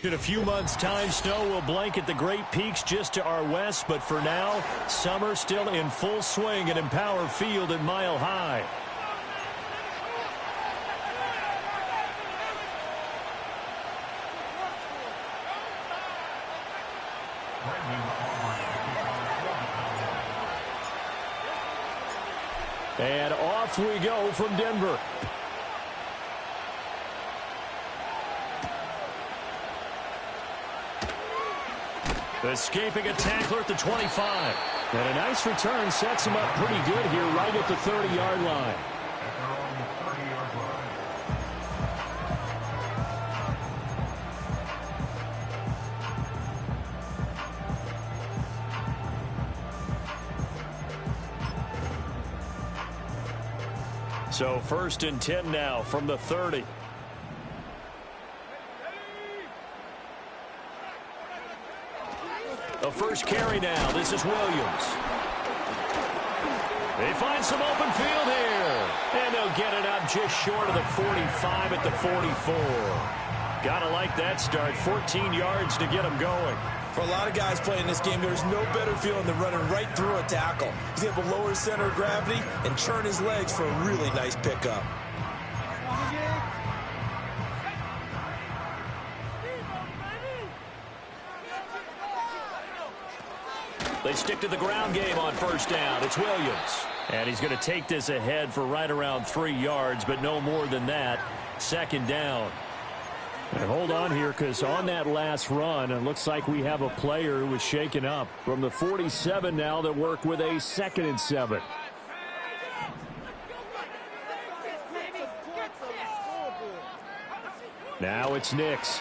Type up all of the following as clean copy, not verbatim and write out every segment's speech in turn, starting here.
In a few months' time, snow will blanket the Great Peaks just to our west, but for now, summer still in full swing at Empower Field at Mile High. And off we go from Denver. Escaping a tackler at the 25. And a nice return sets him up pretty good here right at the 30-yard line. So 1st and 10 now from the 30. The first carry now. This is Williams. They find some open field here. And they'll get it up just short of the 45 at the 44. Gotta like that start. 14 yards to get them going. For a lot of guys playing this game, there's no better feeling than running right through a tackle. He's able to lower his center of gravity and churn his legs for a really nice pickup. They stick to the ground game on 1st down. It's Williams. And he's going to take this ahead for right around 3 yards, but no more than that. 2nd down. And hold on here, because on that last run, it looks like we have a player who was shaken up. From the 47 now, that work with a 2nd and 7. Now it's Nix.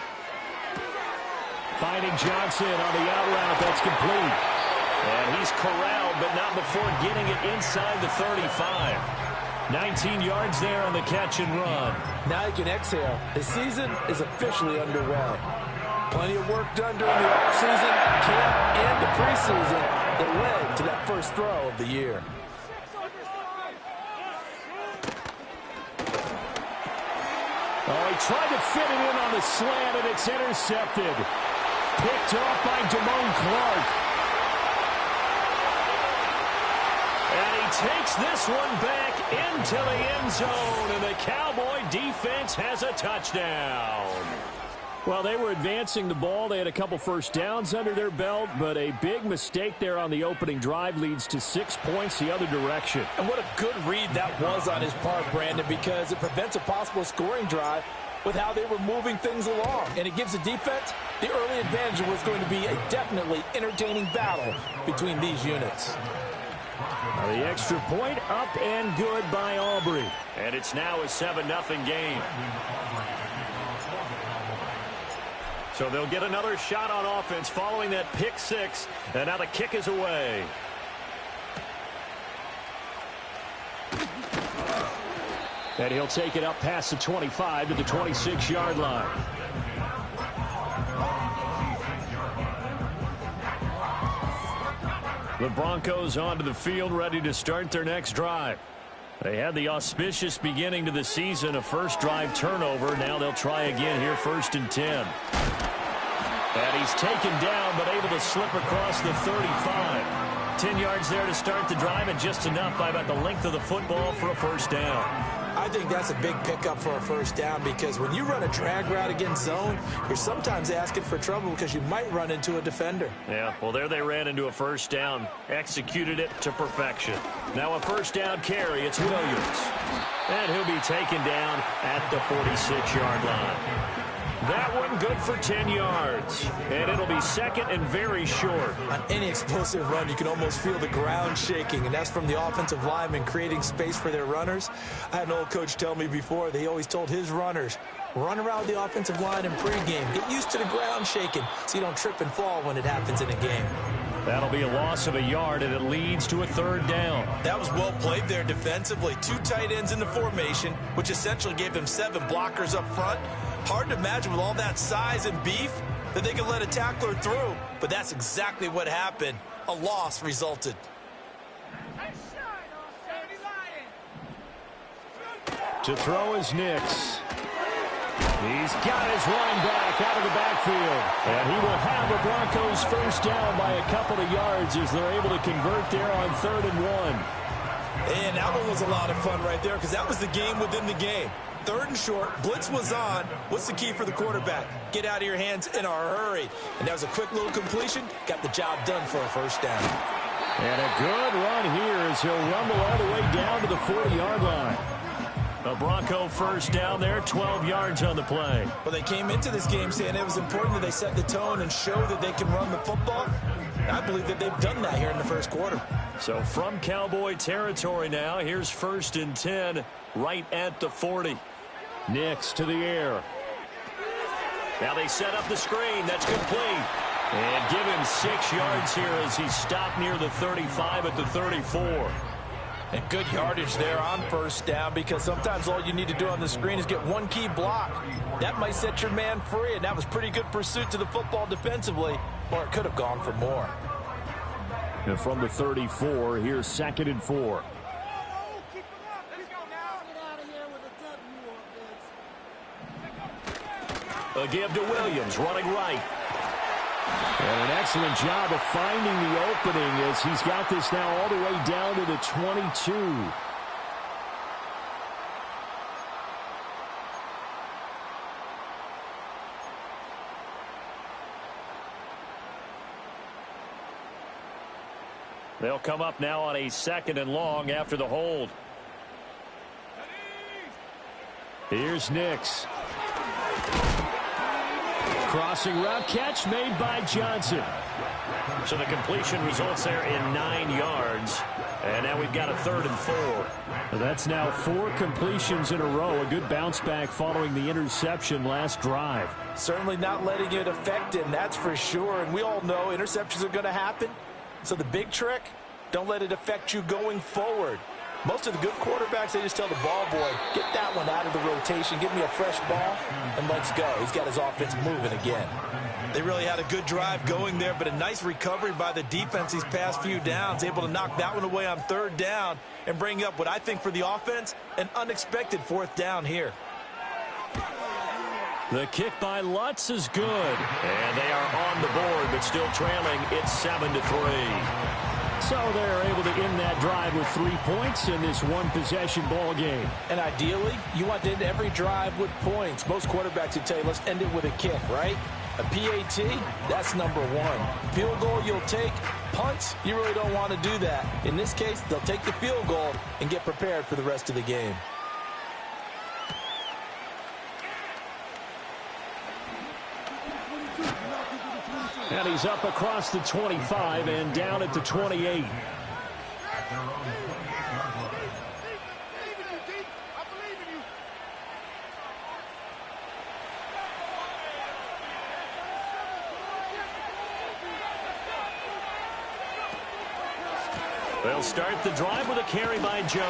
Finding Johnson on the out route. That's complete. And he's corralled, but not before getting it inside the 35. 19 yards there on the catch and run. Now he can exhale. His season is officially underway. Plenty of work done during the offseason, camp, and the preseason that led to that first throw of the year. Oh, he tried to fit it in on the slant, and it's intercepted. Picked off by Damone Clark. And he takes this one back into the end zone, and the Cowboy defense has a touchdown. Well, they were advancing the ball. They had a couple first downs under their belt, but a big mistake there on the opening drive leads to 6 points the other direction. And what a good read that was on his part, Brandon, because it prevents a possible scoring drive with how they were moving things along. And it gives the defense the early advantage. Was going to be a definitely entertaining battle between these units. The extra point up and good by Aubrey. And it's now a 7-0 game. So they'll get another shot on offense following that pick six. And now the kick is away. And he'll take it up past the 25 to the 26-yard line. The Broncos onto the field, ready to start their next drive. They had the auspicious beginning to the season, a first drive turnover. Now they'll try again here, 1st and 10. And he's taken down, but able to slip across the 35. 10 yards there to start the drive, and just enough by about the length of the football for a first down. I think that's a big pickup for a first down, because when you run a drag route against zone, you're sometimes asking for trouble because you might run into a defender. Yeah, well, there they ran into a first down, executed it to perfection. Now a first down carry, it's Williams. And he'll be taken down at the 46-yard line. That one good for 10 yards. And it'll be second and very short. On any explosive run, you can almost feel the ground shaking, and that's from the offensive linemen creating space for their runners. I had an old coach tell me before, they always told his runners, run around the offensive line in pregame. Get used to the ground shaking so you don't trip and fall when it happens in a game. That'll be a loss of a yard, and it leads to a 3rd down. That was well played there defensively. 2 tight ends in the formation, which essentially gave them 7 blockers up front. Hard to imagine with all that size and beef that they could let a tackler through, but that's exactly what happened. A loss resulted. To throw is Nix. He's got his running back out of the backfield. And he will have the Broncos first down by a couple of yards as they're able to convert there on 3rd and 1. And that one was a lot of fun right there because that was the game within the game. 3rd and short, blitz was on. What's the key for the quarterback? Get out of your hands in a hurry. And that was a quick little completion. Got the job done for a first down. And a good run here as he'll rumble all the way down to the 40-yard line. A Bronco first down there, 12 yards on the play. Well, they came into this game saying it was important that they set the tone and show that they can run the football. And I believe that they've done that here in the first quarter. So from Cowboy territory now, here's 1st and 10 right at the 40. Nix to the air. Now they set up the screen. That's complete. And give him 6 yards here as he stopped near the 35 at the 34. And good yardage there on first down because sometimes all you need to do on the screen is get one key block. That might set your man free, and that was pretty good pursuit to the football defensively, or it could have gone for more. And from the 34, here's 2nd and 4. A give to Williams, running right. And an excellent job of finding the opening as he's got this now all the way down to the 22. They'll come up now on a 2nd and long after the hold. Here's Nix. Crossing route catch made by Johnson. So the completion results there in 9 yards. And now we've got a 3rd and 4. That's now 4 completions in a row. A good bounce back following the interception last drive. Certainly not letting it affect him, that's for sure. And we all know interceptions are going to happen. So the big trick, don't let it affect you going forward. Most of the good quarterbacks, they just tell the ball boy, get that one out of the rotation, give me a fresh ball, and let's go. He's got his offense moving again. They really had a good drive going there, but a nice recovery by the defense these past few downs, able to knock that one away on 3rd down and bring up what I think for the offense, an unexpected 4th down here. The kick by Lutz is good. And they are on the board, but still trailing. It's 7-3. So they're able to end that drive with 3 points in this one-possession ball game. And ideally, you want to end every drive with points. Most quarterbacks would tell you, let's end it with a kick, right? A PAT, that's number 1. Field goal you'll take. Punts, you really don't want to do that. In this case, they'll take the field goal and get prepared for the rest of the game. And he's up across the 25 and down at the 28. They'll start the drive with a carry by Jones.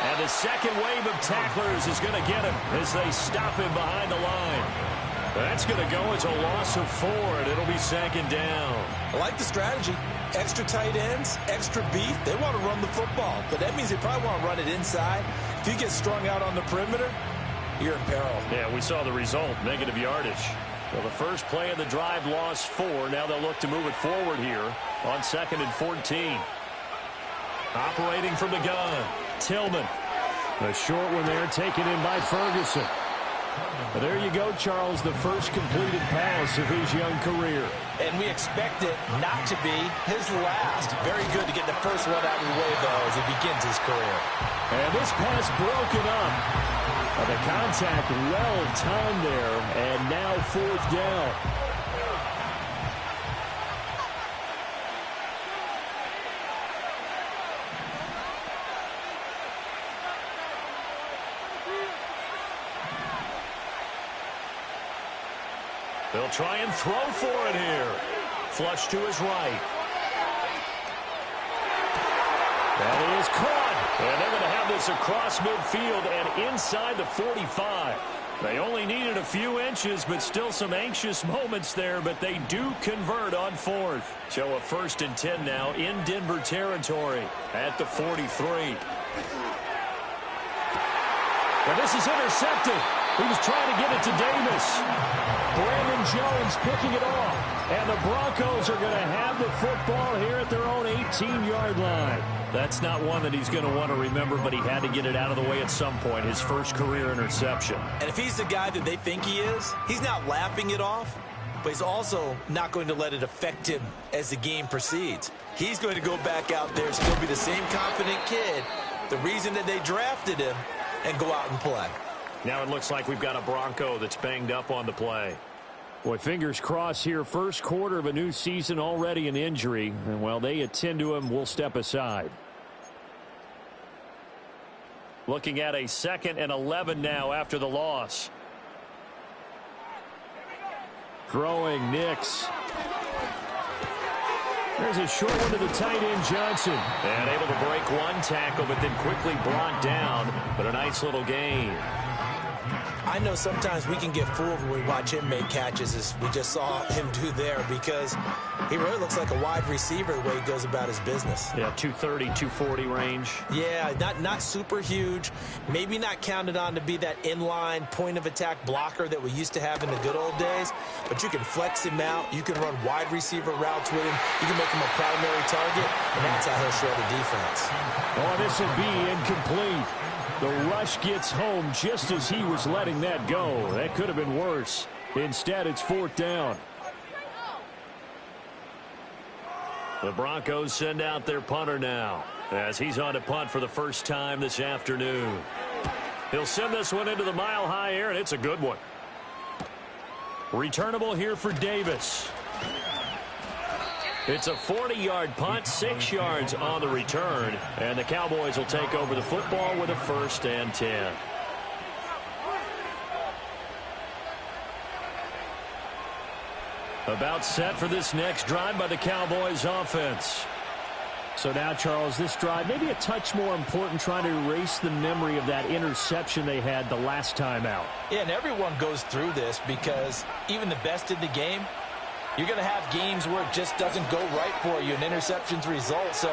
And the second wave of tacklers is going to get him as they stop him behind the line. That's going to go as a loss of 4, and it'll be 2nd down. I like the strategy. Extra tight ends, extra beef. They want to run the football, but that means they probably want to run it inside. If you get strung out on the perimeter, you're in peril. Yeah, we saw the result, negative yardage. Well, the first play of the drive lost 4. Now they'll look to move it forward here on 2nd and 14. Operating from the gun, Tillman. A short one there taken in by Ferguson. But there you go, Charles, the first completed pass of his young career. And we expect it not to be his last. Very good to get the first one out of the way, though, as he begins his career. And this pass broken up. The contact well timed there, and now 4th down. They'll try and throw for it here. Flush to his right. That is caught. And they're going to have this across midfield and inside the 45. They only needed a few inches, but still some anxious moments there, but they do convert on 4th. So a 1st and 10 now in Denver territory at the 43. But this is intercepted. He was trying to get it to Davis. Brandon Jones picking it off. And the Broncos are going to have the football here at their own 18-yard line. That's not one that he's going to want to remember, but he had to get it out of the way at some point, his first career interception. And if he's the guy that they think he is, he's not laughing it off, but he's also not going to let it affect him as the game proceeds. He's going to go back out there, still be the same confident kid, the reason that they drafted him, and go out and play. Now it looks like we've got a Bronco that's banged up on the play. Boy, fingers crossed here. First quarter of a new season, already an injury. And while they attend to him, we'll step aside. Looking at a 2nd and 11 now after the loss. Throwing, Nix. There's a short one to the tight end, Johnson. And able to break one tackle, but then quickly brought down. But a nice little gain. I know sometimes we can get fooled when we watch him make catches, as we just saw him do there, because he really looks like a wide receiver the way he goes about his business. Yeah, 230, 240 range. Yeah, not super huge. Maybe not counted on to be that inline point-of-attack blocker that we used to have in the good old days, but you can flex him out. You can run wide receiver routes with him. You can make him a primary target, and that's how he'll shred the defense. Oh, this will be incomplete. The rush gets home just as he was letting that go. That could have been worse. Instead, it's 4th down. The Broncos send out their punter now, as he's on to punt for the first time this afternoon. He'll send this one into the mile-high air, and it's a good one. Returnable here for Davis. It's a 40-yard punt, 6 yards on the return, and the Cowboys will take over the football with a 1st and 10. About set for this next drive by the Cowboys offense. So now, Charles, this drive maybe a touch more important, trying to erase the memory of that interception they had the last time out. Yeah, and everyone goes through this, because even the best in the game, you're going to have games where it just doesn't go right for you, and interceptions result. So,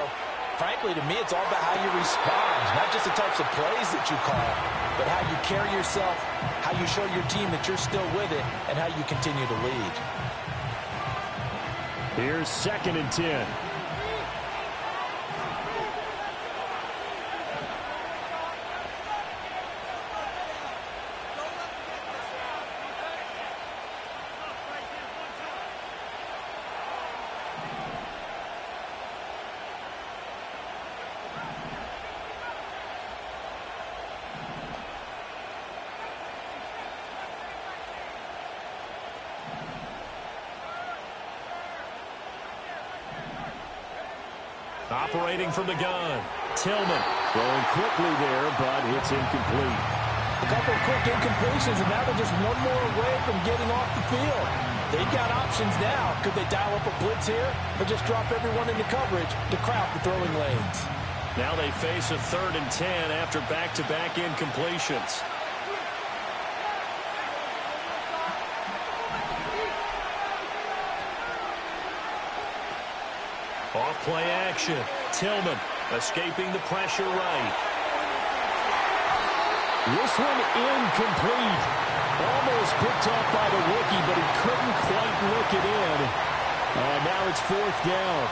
frankly, to me, it's all about how you respond, not just the types of plays that you call, but how you carry yourself, how you show your team that you're still with it, and how you continue to lead. Here's 2nd and 10. Operating from the gun, Tillman throwing quickly there, but it's incomplete. A couple of quick incompletions, and now they're just one more away from getting off the field. They've got options now. Could they dial up a blitz here, or just drop everyone into coverage to crowd the throwing lanes? Now they face a 3rd and 10 after back-to-back incompletions. Off-play action. Tillman escaping the pressure right. This one incomplete. Almost picked off by the rookie, but he couldn't quite look it in. And now it's 4th down.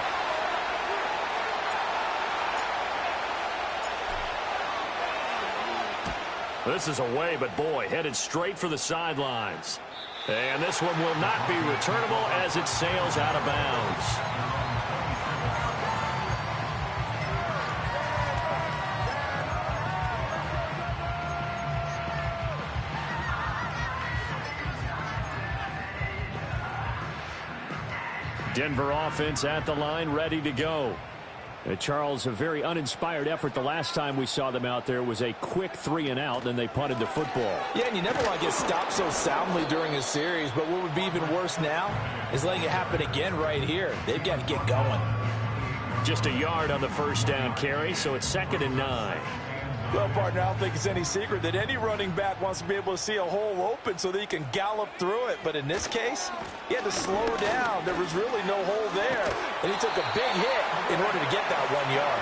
This is away, but boy, headed straight for the sidelines. And this one will not be returnable as it sails out of bounds. Denver offense at the line, ready to go. Charles, a very uninspired effort the last time we saw them out there. Was a quick 3-and-out, and they punted the football. Yeah, and you never want to get stopped so soundly during a series, but what would be even worse now is letting it happen again right here. They've got to get going. Just a yard on the first down carry, so it's 2nd and 9. Well, partner, I don't think it's any secret that any running back wants to be able to see a hole open so that he can gallop through it. But in this case, he had to slow down. There was really no hole there, and he took a big hit in order to get that 1 yard.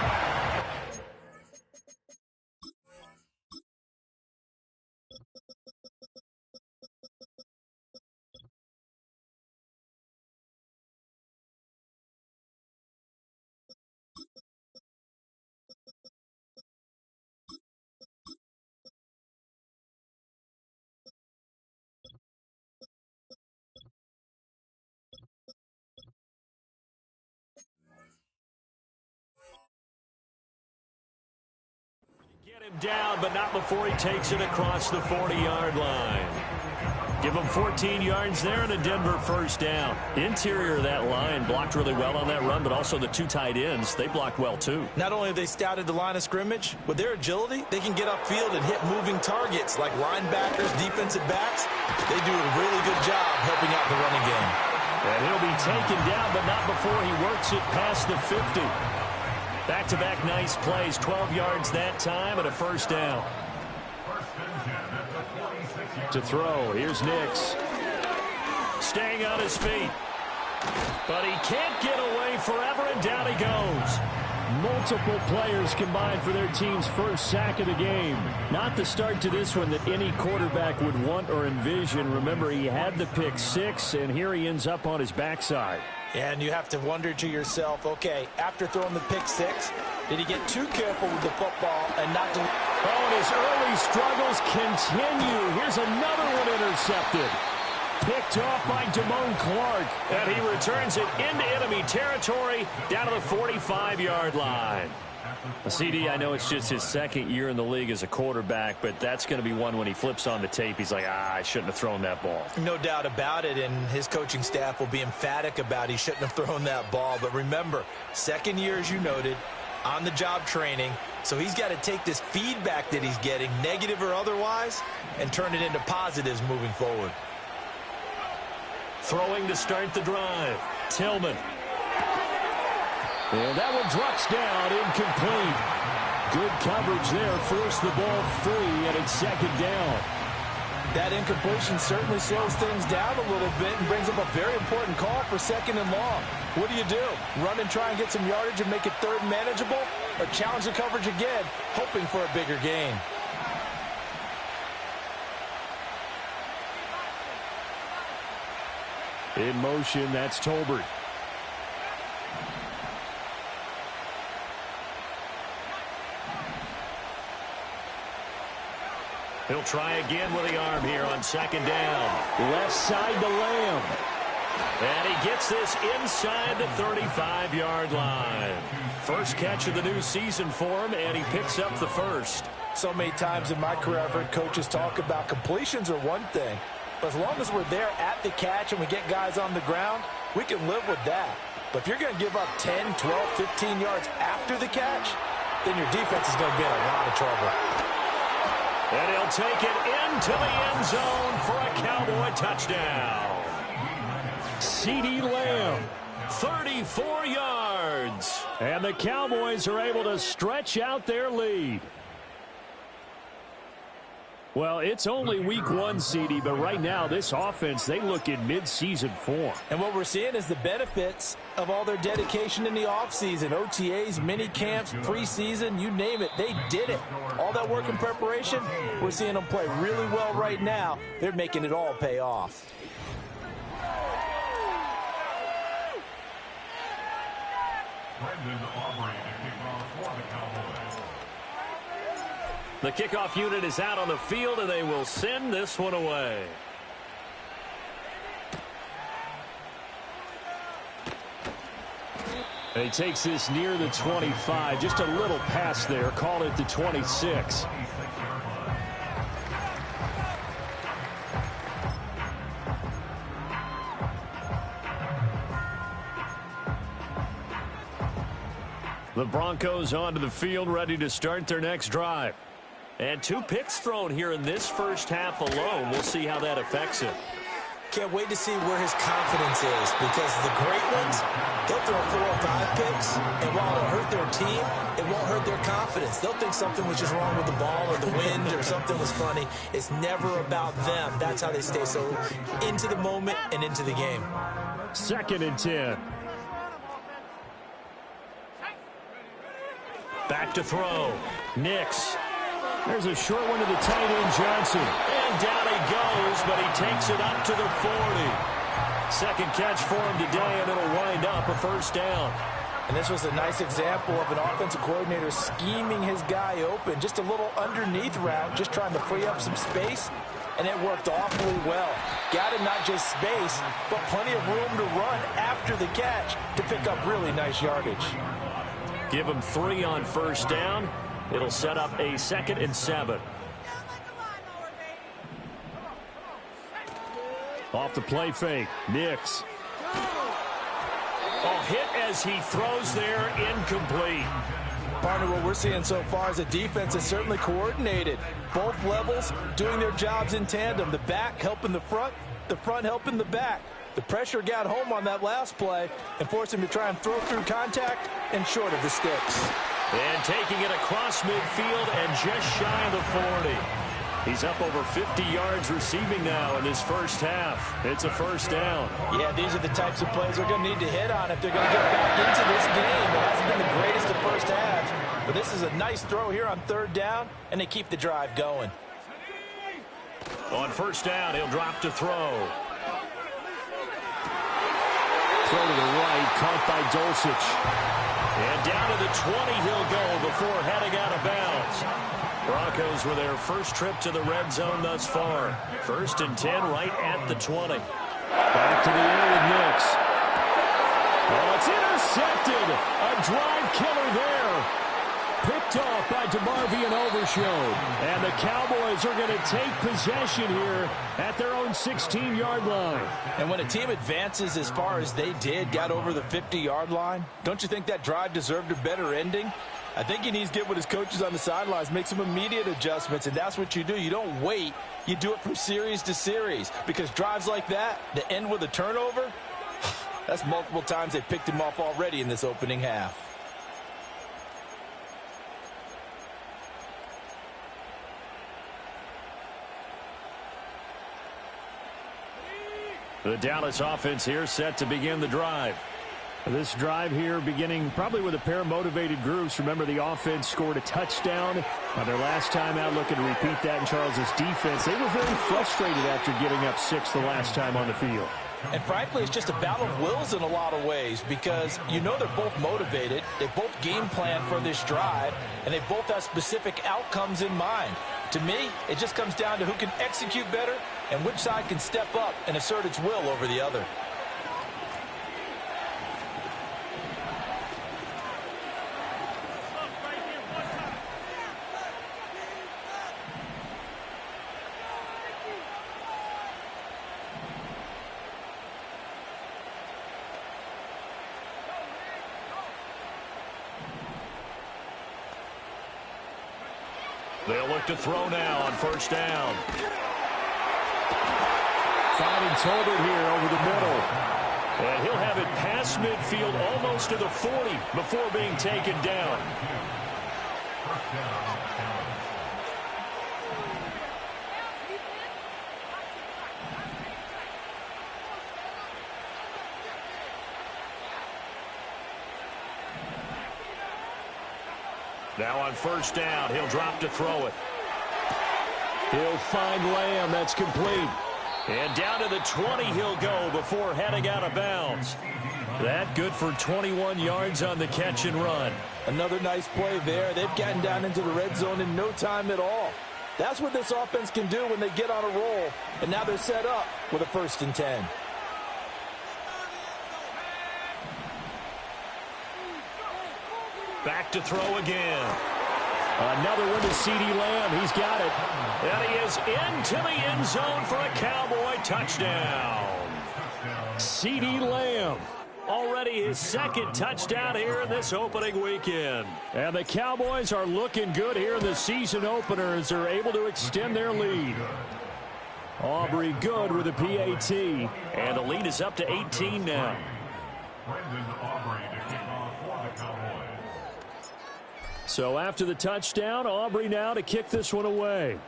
Him down, but not before he takes it across the 40-yard line. Give him 14 yards there and a Denver first down. Interior of that line blocked really well on that run, but also the two tight ends, they blocked well too. Not only have they scouted the line of scrimmage, with their agility, they can get upfield and hit moving targets like linebackers, defensive backs. They do a really good job helping out the running game. And he'll be taken down, but not before he works it past the 50. Back-to-back nice plays, 12 yards that time and a first down. To throw, here's Nix. Staying on his feet. But he can't get away forever, and down he goes. Multiple players combined for their team's first sack of the game. Not the start to this one that any quarterback would want or envision. Remember, he had the pick six, and here he ends up on his backside. And you have to wonder to yourself, okay, after throwing the pick six, did he get too careful with the football and not... Oh, and his early struggles continue. Here's another one intercepted. Picked off by Damone Clark. And he returns it into enemy territory down to the 45-yard line. CD, I know it's just his second year in the league as a quarterback, but that's going to be one when he flips on the tape. He's like, I shouldn't have thrown that ball. No doubt about it, and his coaching staff will be emphatic about he shouldn't have thrown that ball. But remember, second year, as you noted, on-the-job training, so he's got to take this feedback that he's getting, negative or otherwise, and turn it into positives moving forward. Throwing to start the drive. Tillman. And that one drops down, incomplete. Good coverage there, forced the ball free, and it's second down. That incompletion certainly slows things down a little bit and brings up a very important call for second and long. What do? Run and try and get some yardage and make it third manageable? Or challenge the coverage again, hoping for a bigger gain? In motion, that's Tolbert. He'll try again with the arm here on second down. Left side to Lamb. And he gets this inside the 35-yard line. First catch of the new season for him, and he picks up the first. So many times in my career, I've heard coaches talk about completions are one thing. But as long as we're there at the catch and we get guys on the ground, we can live with that. But if you're going to give up 10, 12, 15 yards after the catch, then your defense is going to be in a lot of trouble. And he'll take it into the end zone for a Cowboy touchdown. CeeDee Lamb, 34 yards. And the Cowboys are able to stretch out their lead. Well, it's only week one, CD, but right now this offense, they look in mid-season form. And what we're seeing is the benefits of all their dedication in the offseason. OTAs, mini camps, preseason, you name it, they did it. All that work and preparation, we're seeing them play really well right now. They're making it all pay off. The kickoff unit is out on the field, and they will send this one away. And he takes this near the 25. Just a little pass there. Call it the 26. The Broncos onto the field, ready to start their next drive. And 2 picks thrown here in this first half alone. We'll see how that affects him. Can't wait to see where his confidence is, because the great ones, they'll throw 4 or 5 picks, and while it'll hurt their team, it won't hurt their confidence. They'll think something was just wrong with the ball or the wind or something was funny. It's never about them. That's how they stay so into the moment and into the game. 2nd and 10. Back to throw. Nix. There's a short one to the tight end, Johnson. And down he goes, but he takes it up to the 40. Second catch for him today, and it'll wind up a first down. And this was a nice example of an offensive coordinator scheming his guy open. Just a little underneath route, just trying to free up some space, and it worked awfully well. Got him not just space, but plenty of room to run after the catch to pick up really nice yardage. Give him 3 on first down. It'll set up a 2nd and 7. Off the play fake. Nix. Oh, hit as he throws there, incomplete. Partner, what we're seeing so far is a defense is certainly coordinated. Both levels doing their jobs in tandem. The back helping the front helping the back. The pressure got home on that last play and forced him to try and throw through contact and short of the sticks. And taking it across midfield and just shy of the 40. He's up over 50 yards receiving now in this first half. It's a first down. Yeah, these are the types of plays they're going to need to hit on if they're going to get back into this game. It hasn't been the greatest of first halves, but this is a nice throw here on 3rd down, and they keep the drive going. On 1st down, he'll drop to throw. Throw to the right, caught by Dulcich. And down to the 20 he'll go before heading out of bounds. Broncos with their first trip to the red zone thus far. 1st and 10 right at the 20. Back to the air with Nix. Oh, it's intercepted. A drive killer there. Picked off by DeMarvion Overshown. And the Cowboys are going to take possession here at their own 16-yard line. And when a team advances as far as they did, got over the 50-yard line, don't you think that drive deserved a better ending? I think he needs to get with his coaches on the sidelines, make some immediate adjustments, and that's what you do. You don't wait. You do it from series to series, because drives like that end with a turnover, that's multiple times they picked him off already in this opening half. The Dallas offense here set to begin the drive. This drive here beginning probably with a pair of motivated groups. Remember, the offense scored a touchdown on their last time out, looking to repeat that in Charles's defense. They were very frustrated after giving up 6 the last time on the field. And frankly, it's just a battle of wills in a lot of ways, because you know they're both motivated, they both game plan for this drive, and they both have specific outcomes in mind. To me, it just comes down to who can execute better and which side can step up and assert its will over the other. They'll look to throw now on 1st down. Finding Tolbert here over the middle. And he'll have it past midfield almost to the 40 before being taken down. Now on 1st down, he'll drop to throw it. He'll find Lamb. That's complete. And down to the 20 he'll go before heading out of bounds. That good for 21 yards on the catch and run. Another nice play there. They've gotten down into the red zone in no time at all. That's what this offense can do when they get on a roll. And now they're set up with a 1st and 10. Back to throw again. Another one to C.D. Lamb. He's got it. And he is into the end zone for a Cowboy touchdown. C.D. Lamb. Already his 2nd touchdown here in this opening weekend. And the Cowboys are looking good here in the season opener as they're able to extend their lead. Aubrey good with a PAT. And the lead is up to 18 now. So after the touchdown, Aubrey now to kick this one away.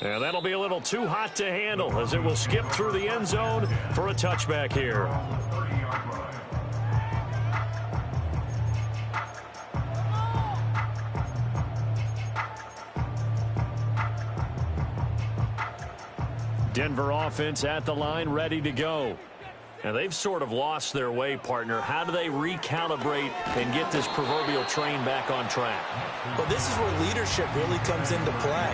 And that'll be a little too hot to handle as it will skip through the end zone for a touchback here. Denver offense at the line, ready to go. And they've sort of lost their way, partner. How do they recalibrate and get this proverbial train back on track? Well, this is where leadership really comes into play.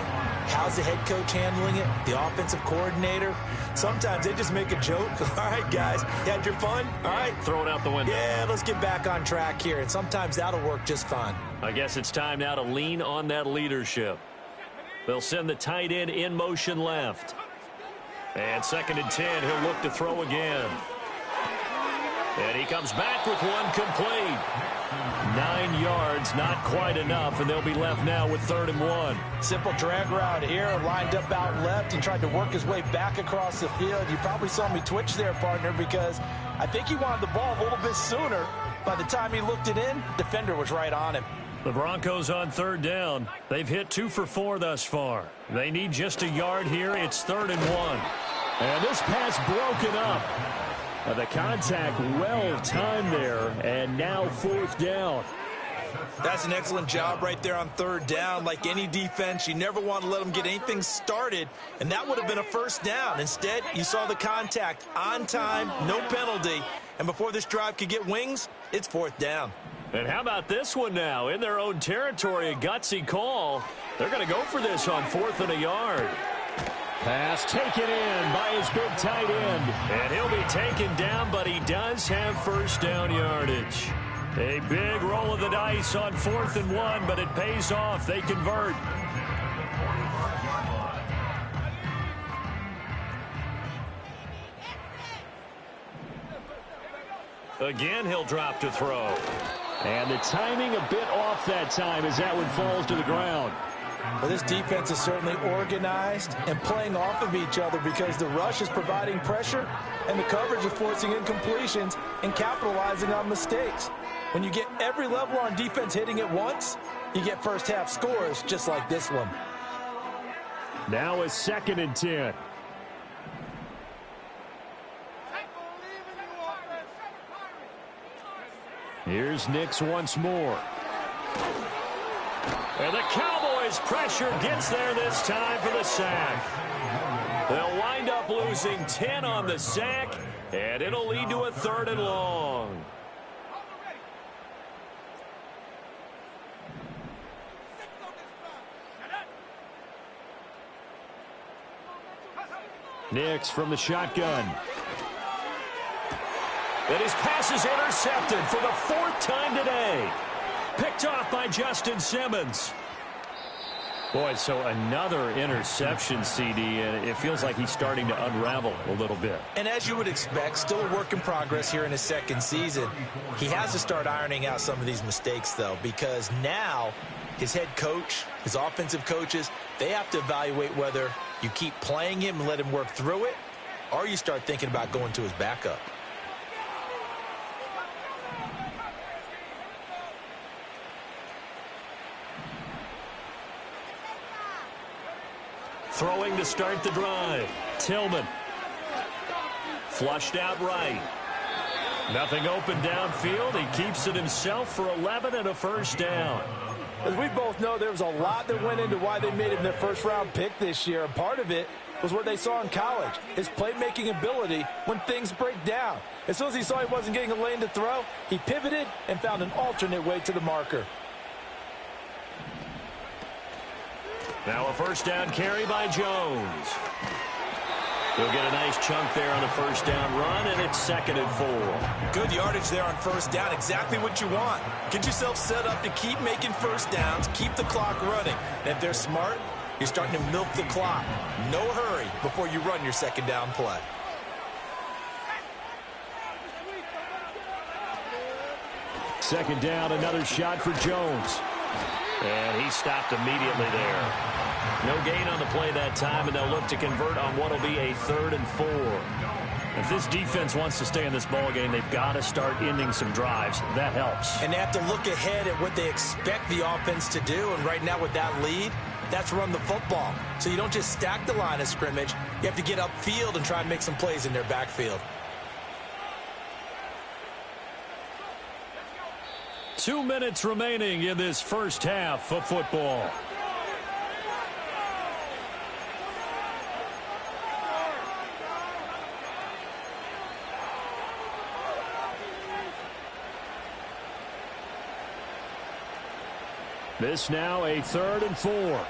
How's the head coach handling it? The offensive coordinator? Sometimes they just make a joke. All right, guys, you had your fun? All right. Throw it out the window. Yeah, let's get back on track here. And sometimes that'll work just fine. I guess it's time now to lean on that leadership. They'll send the tight end in motion left. And 2nd and 10, he'll look to throw again. And he comes back with one complete. 9 yards, not quite enough, and they'll be left now with 3rd and 1. Simple drag route here, lined up out left and tried to work his way back across the field. You probably saw me twitch there, partner, because I think he wanted the ball a little bit sooner. By the time he looked it in, defender was right on him. The Broncos on 3rd down. They've hit 2 for 4 thus far. They need just a yard here. It's 3rd and 1. And this pass broken up. The contact well timed there, and now 4th down. That's an excellent job right there on 3rd down. Like any defense, you never want to let them get anything started, and that would have been a 1st down. Instead, you saw the contact on time, no penalty, and before this drive could get wings, it's 4th down. And how about this one now? In their own territory, a gutsy call. They're going to go for this on 4th and a yard. Pass taken in by his big tight end. And he'll be taken down, but he does have 1st down yardage. A big roll of the dice on 4th and 1, but it pays off. They convert. Again, he'll drop to throw. And the timing a bit off that time as that one falls to the ground. Well, this defense is certainly organized and playing off of each other because the rush is providing pressure and the coverage is forcing incompletions and capitalizing on mistakes. When you get every level on defense hitting at once, you get first half scores just like this one. Now a 2nd and 10. Here's Nix once more. And the Cowboys pressure gets there this time for the sack. They'll wind up losing 10 on the sack, and it'll lead to a 3rd and long. Nix from the shotgun. And his pass is intercepted for the 4th time today. Picked off by Justin Simmons. Boy, so another interception, CD, and it feels like he's starting to unravel a little bit. And as you would expect, still a work in progress here in his 2nd season. He has to start ironing out some of these mistakes, though, because now his head coach, his offensive coaches, they have to evaluate whether you keep playing him and let him work through it, or you start thinking about going to his backup. Throwing to start the drive. Tillman. Flushed out right. Nothing open downfield. He keeps it himself for 11 and a 1st down. As we both know, there was a lot that went into why they made him their 1st-round pick this year. And part of it was what they saw in college, his playmaking ability when things break down. As soon as he saw he wasn't getting a lane to throw, he pivoted and found an alternate way to the marker. Now a 1st down carry by Jones. He'll get a nice chunk there on the 1st down run, and it's 2nd and 4. Good yardage there on 1st down, exactly what you want. Get yourself set up to keep making 1st downs, keep the clock running. And if they're smart, you're starting to milk the clock. No hurry before you run your 2nd down play. Second down, another shot for Jones. And he stopped immediately there. No gain on the play that time, and they'll look to convert on what will be a 3rd and 4. If this defense wants to stay in this ballgame, they've got to start ending some drives. That helps. And they have to look ahead at what they expect the offense to do, and right now with that lead, that's run the football. So you don't just stack the line of scrimmage. You have to get upfield and try and make some plays in their backfield. 2 minutes remaining in this 1st half of football. This now a 3rd and 4.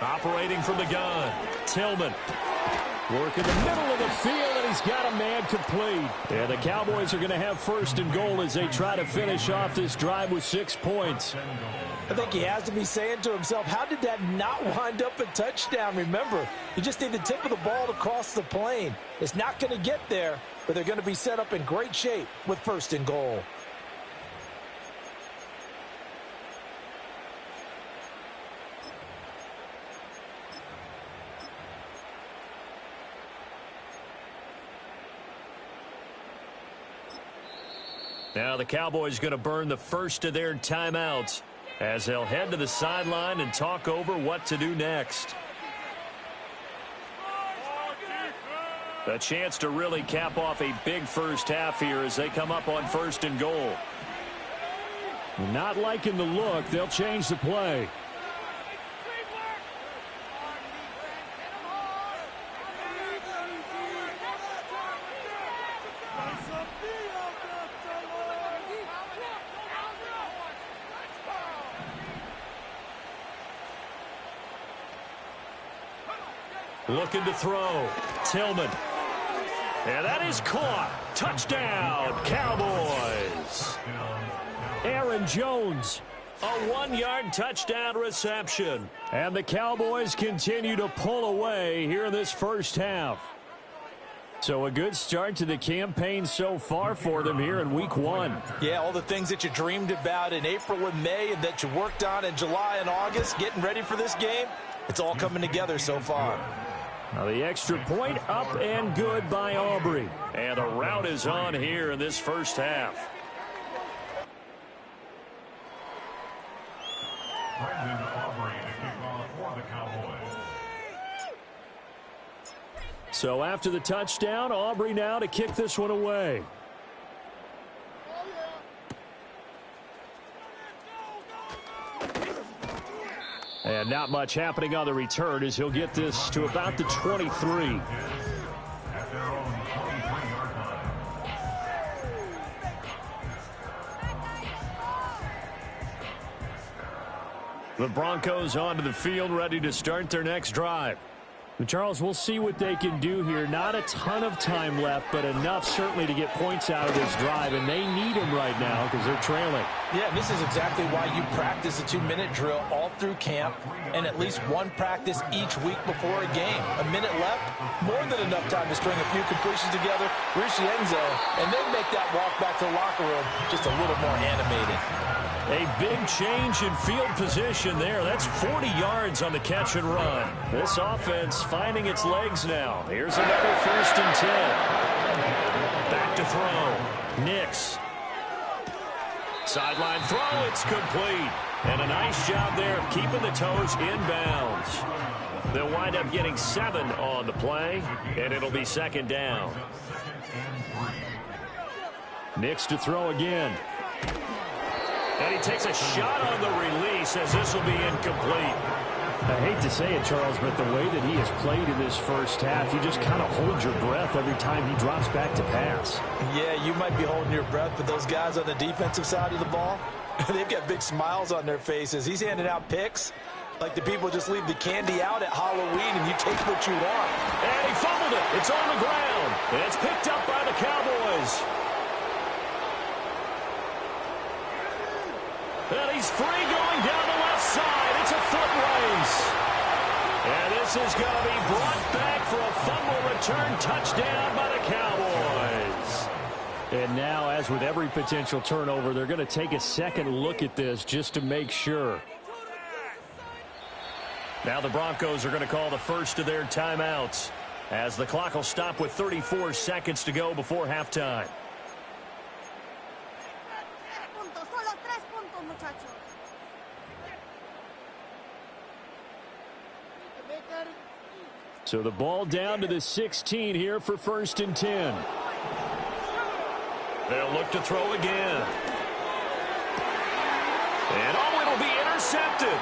Operating from the gun, Tillman. Work in the middle of the field, and he's got a man complete. And the Cowboys are going to have 1st and goal as they try to finish off this drive with 6 points. I think he has to be saying to himself, how did that not wind up a touchdown? Remember, you just need the tip of the ball to cross the plane. It's not going to get there, but they're going to be set up in great shape with 1st and goal. Now the Cowboys going to burn the first of their timeouts as they'll head to the sideline and talk over what to do next. A chance to really cap off a big first half here as they come up on 1st and goal. Not liking the look. They'll change the play. Looking to throw. Tillman. And that is caught. Touchdown, Cowboys. Aaron Jones. A 1-yard touchdown reception. And the Cowboys continue to pull away here in this first half. So a good start to the campaign so far for them here in week 1. Yeah, all the things that you dreamed about in April and May and that you worked on in July and August, getting ready for this game, it's all coming together so far. Now the extra point up and good by Aubrey. And the rout is on here in this first half. So after the touchdown, Aubrey now to kick this one away. And not much happening on the return as he'll get this to about the 23. The Broncos onto the field, ready to start their next drive. Charles, we'll see what they can do here. Not a ton of time left, but enough certainly to get points out of this drive, and they need them right now because they're trailing. Yeah, and this is exactly why you practice a 2-minute drill all through camp and at least one practice each week before a game. A minute left, more than enough time to string a few completions together, reach the end zone, and then make that walk back to the locker room just a little more animated. A big change in field position there. That's 40 yards on the catch and run. This offense finding its legs now. Here's another 1st and 10. Back to throw. Nix. Sideline throw. It's complete. And a nice job there of keeping the toes inbounds. They'll wind up getting 7 on the play, and it'll be 2nd down. Nix to throw again. And he takes a shot on the release as this will be incomplete. I hate to say it, Charles, but the way that he has played in this first half, you just kind of hold your breath every time he drops back to pass. Yeah, you might be holding your breath, but those guys on the defensive side of the ball, they've got big smiles on their faces. He's handing out picks like the people just leave the candy out at Halloween and you take what you want. And he fumbled it. It's on the ground. And it's picked up by the Cowboys. And he's free going down the left side. It's a foot race. And this is going to be brought back for a fumble return touchdown by the Cowboys. And now, as with every potential turnover, they're going to take a second look at this just to make sure. Now the Broncos are going to call the first of their timeouts as the clock will stop with 34 seconds to go before halftime. So the ball down to the 16 here for 1st and 10. They'll look to throw again. And oh, it'll be intercepted.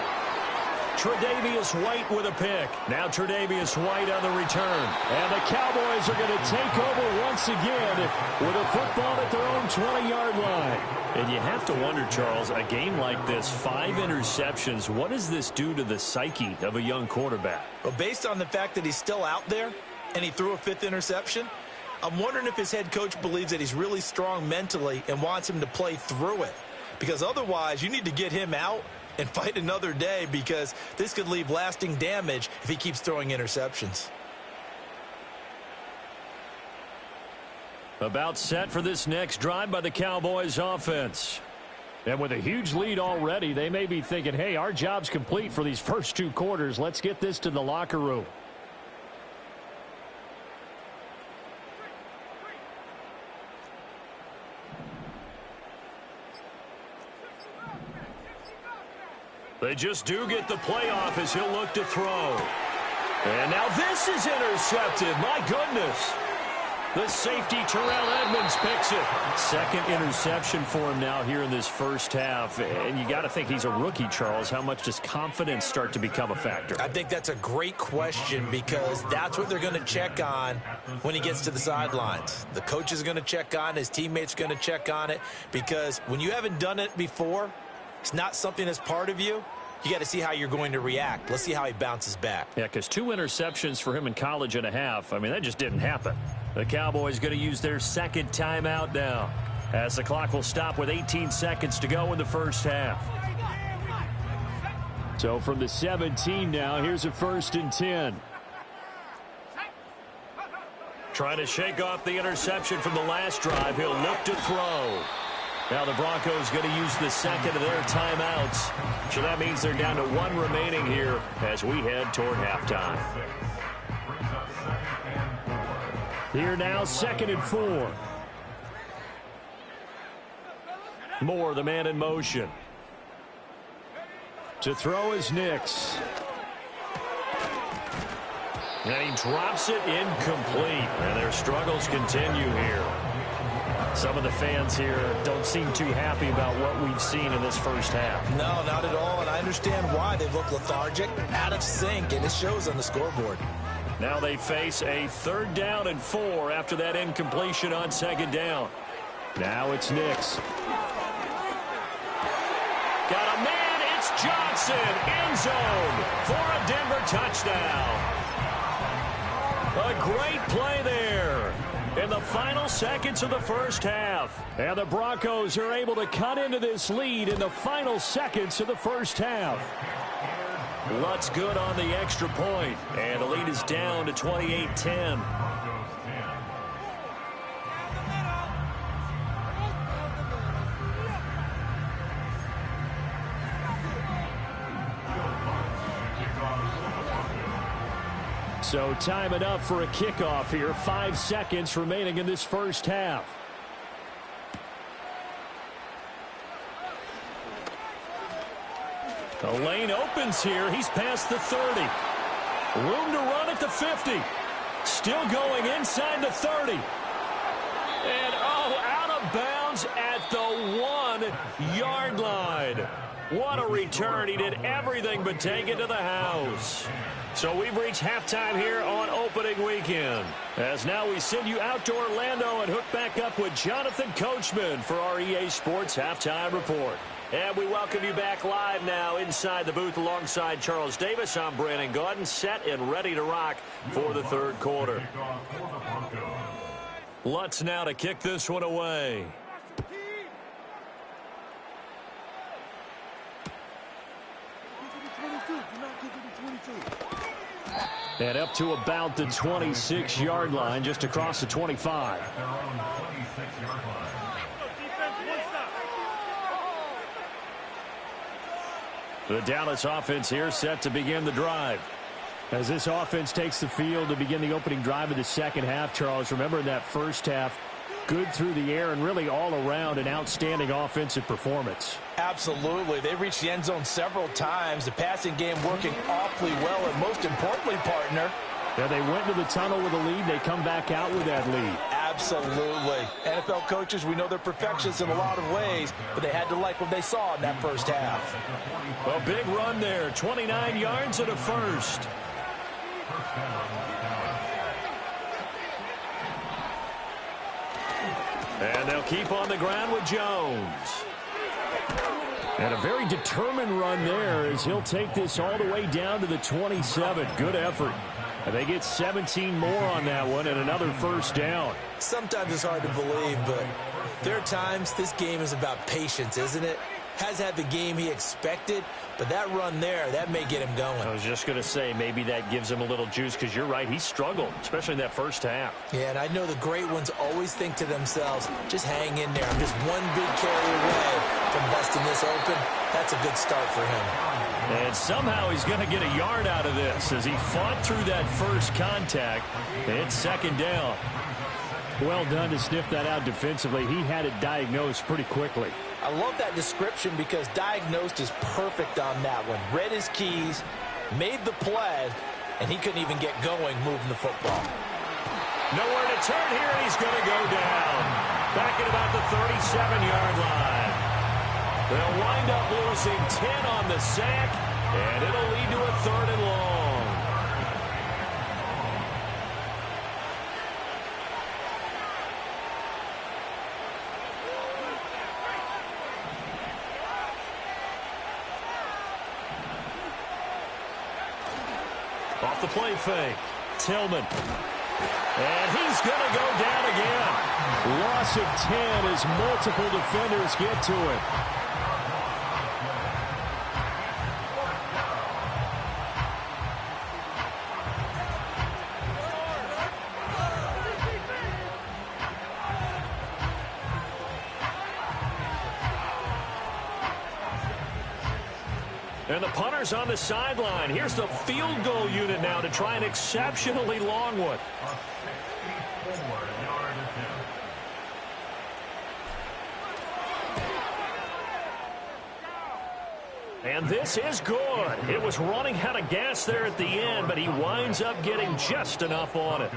Tre'Davious White with a pick. Now Tre'Davious White on the return. And the Cowboys are going to take over once again with a football at their own 20-yard line. And you have to wonder, Charles, a game like this, 5 interceptions, what does this do to the psyche of a young quarterback? Well, based on the fact that he's still out there and he threw a 5th interception, I'm wondering if his head coach believes that he's really strong mentally and wants him to play through it. Because otherwise, you need to get him out and fight another day, because this could leave lasting damage if he keeps throwing interceptions. About set for this next drive by the Cowboys offense. And with a huge lead already, they may be thinking, hey, our job's complete for these first 2 quarters. Let's get this to the locker room. They just do get the playoff as he'll look to throw. And now this is intercepted. My goodness. The safety, Terrell Edmonds, picks it. Second interception for him now here in this first half. And you got to think he's a rookie, Charles. How much does confidence start to become a factor? I think that's a great question, because that's what they're going to check on when he gets to the sidelines. The coach is going to check on it. His teammates are going to check on it, because when you haven't done it before, it's not something that's part of you. You got to see how you're going to react. Let's see how he bounces back. Yeah, because 2 interceptions for him in college and a half. I mean, that just didn't happen. The Cowboys going to use their second timeout now, as the clock will stop with 18 seconds to go in the first half. So from the 17 now, here's a 1st and 10. Trying to shake off the interception from the last drive. He'll look to throw. Now the Broncos going to use the second of their timeouts. So that means they're down to 1 remaining here as we head toward halftime. Here now, 2nd and 4. Moore, the man in motion. To throw is Nix. And he drops it incomplete. And their struggles continue here. Some of the fans here don't seem too happy about what we've seen in this first half. No, not at all, and I understand why. They look lethargic, out of sync, and it shows on the scoreboard. Now they face a 3rd down and 4 after that incompletion on 2nd down. Now it's Nix. Got a man, it's Johnson, end zone for a Denver touchdown. A great play there in the final seconds of the first half. And the Broncos are able to cut into this lead in the final seconds of the first half. Lutz good on the extra point, and the lead is down to 28-10. So time enough for a kickoff here. 5 seconds remaining in this first half. The lane opens here. He's past the 30. Room to run at the 50. Still going inside the 30. And, out of bounds at the 1-yard line. What a return. He did everything but take it to the house. So we've reached halftime here on opening weekend. As now we send you out to Orlando and hook back up with Jonathan Coachman for our EA Sports Halftime Report. And we welcome you back live now inside the booth alongside Charles Davis. I'm Brandon Gaudin, set and ready to rock for the 3rd quarter. Lutz now to kick this one away. And up to about the 26-yard line, just across the 25. The Dallas offense here set to begin the drive. As this offense takes the field to begin the opening drive of the second half, Charles, remember in that first half, good through the air and really all around an outstanding offensive performance. Absolutely. They reached the end zone several times. The passing game working awfully well, and most importantly, partner, Yeah, they went to the tunnel with a lead. They come back out with that lead. Absolutely. NFL coaches, we know they're perfectionists in a lot of ways, but they had to like what they saw in that first half. A big run there, 29 yards and a first. And they'll keep on the ground with Jones. And a very determined run there as he'll take this all the way down to the 27. Good effort. And they get 17 more on that one and another first down. Sometimes it's hard to believe, but there are times this game is about patience, isn't it? Has had the game he expected, but that run there, that may get him going. I was just going to say, maybe that gives him a little juice because you're right, he struggled, especially in that first half. Yeah, and I know the great ones always think to themselves, just hang in there. I'm just one big carry away from busting this open. That's a good start for him. And somehow he's going to get a yard out of this as he fought through that first contact. It's second down. Well done to sniff that out defensively. He had it diagnosed pretty quickly. I love that description because diagnosed is perfect on that one. Read his keys, made the play, and he couldn't even get going moving the football. Nowhere to turn here, and he's going to go down. Back at about the 37-yard line. They'll wind up losing 10 on the sack, and it'll lead to a 3rd and long. Off the play fake. Tillman. And he's going to go down again. Loss of 10 as multiple defenders get to it. And the punter's on the sideline. Here's the field goal unit now to try an exceptionally long one. And this is good. It was running out of gas there at the end, but he winds up getting just enough on it.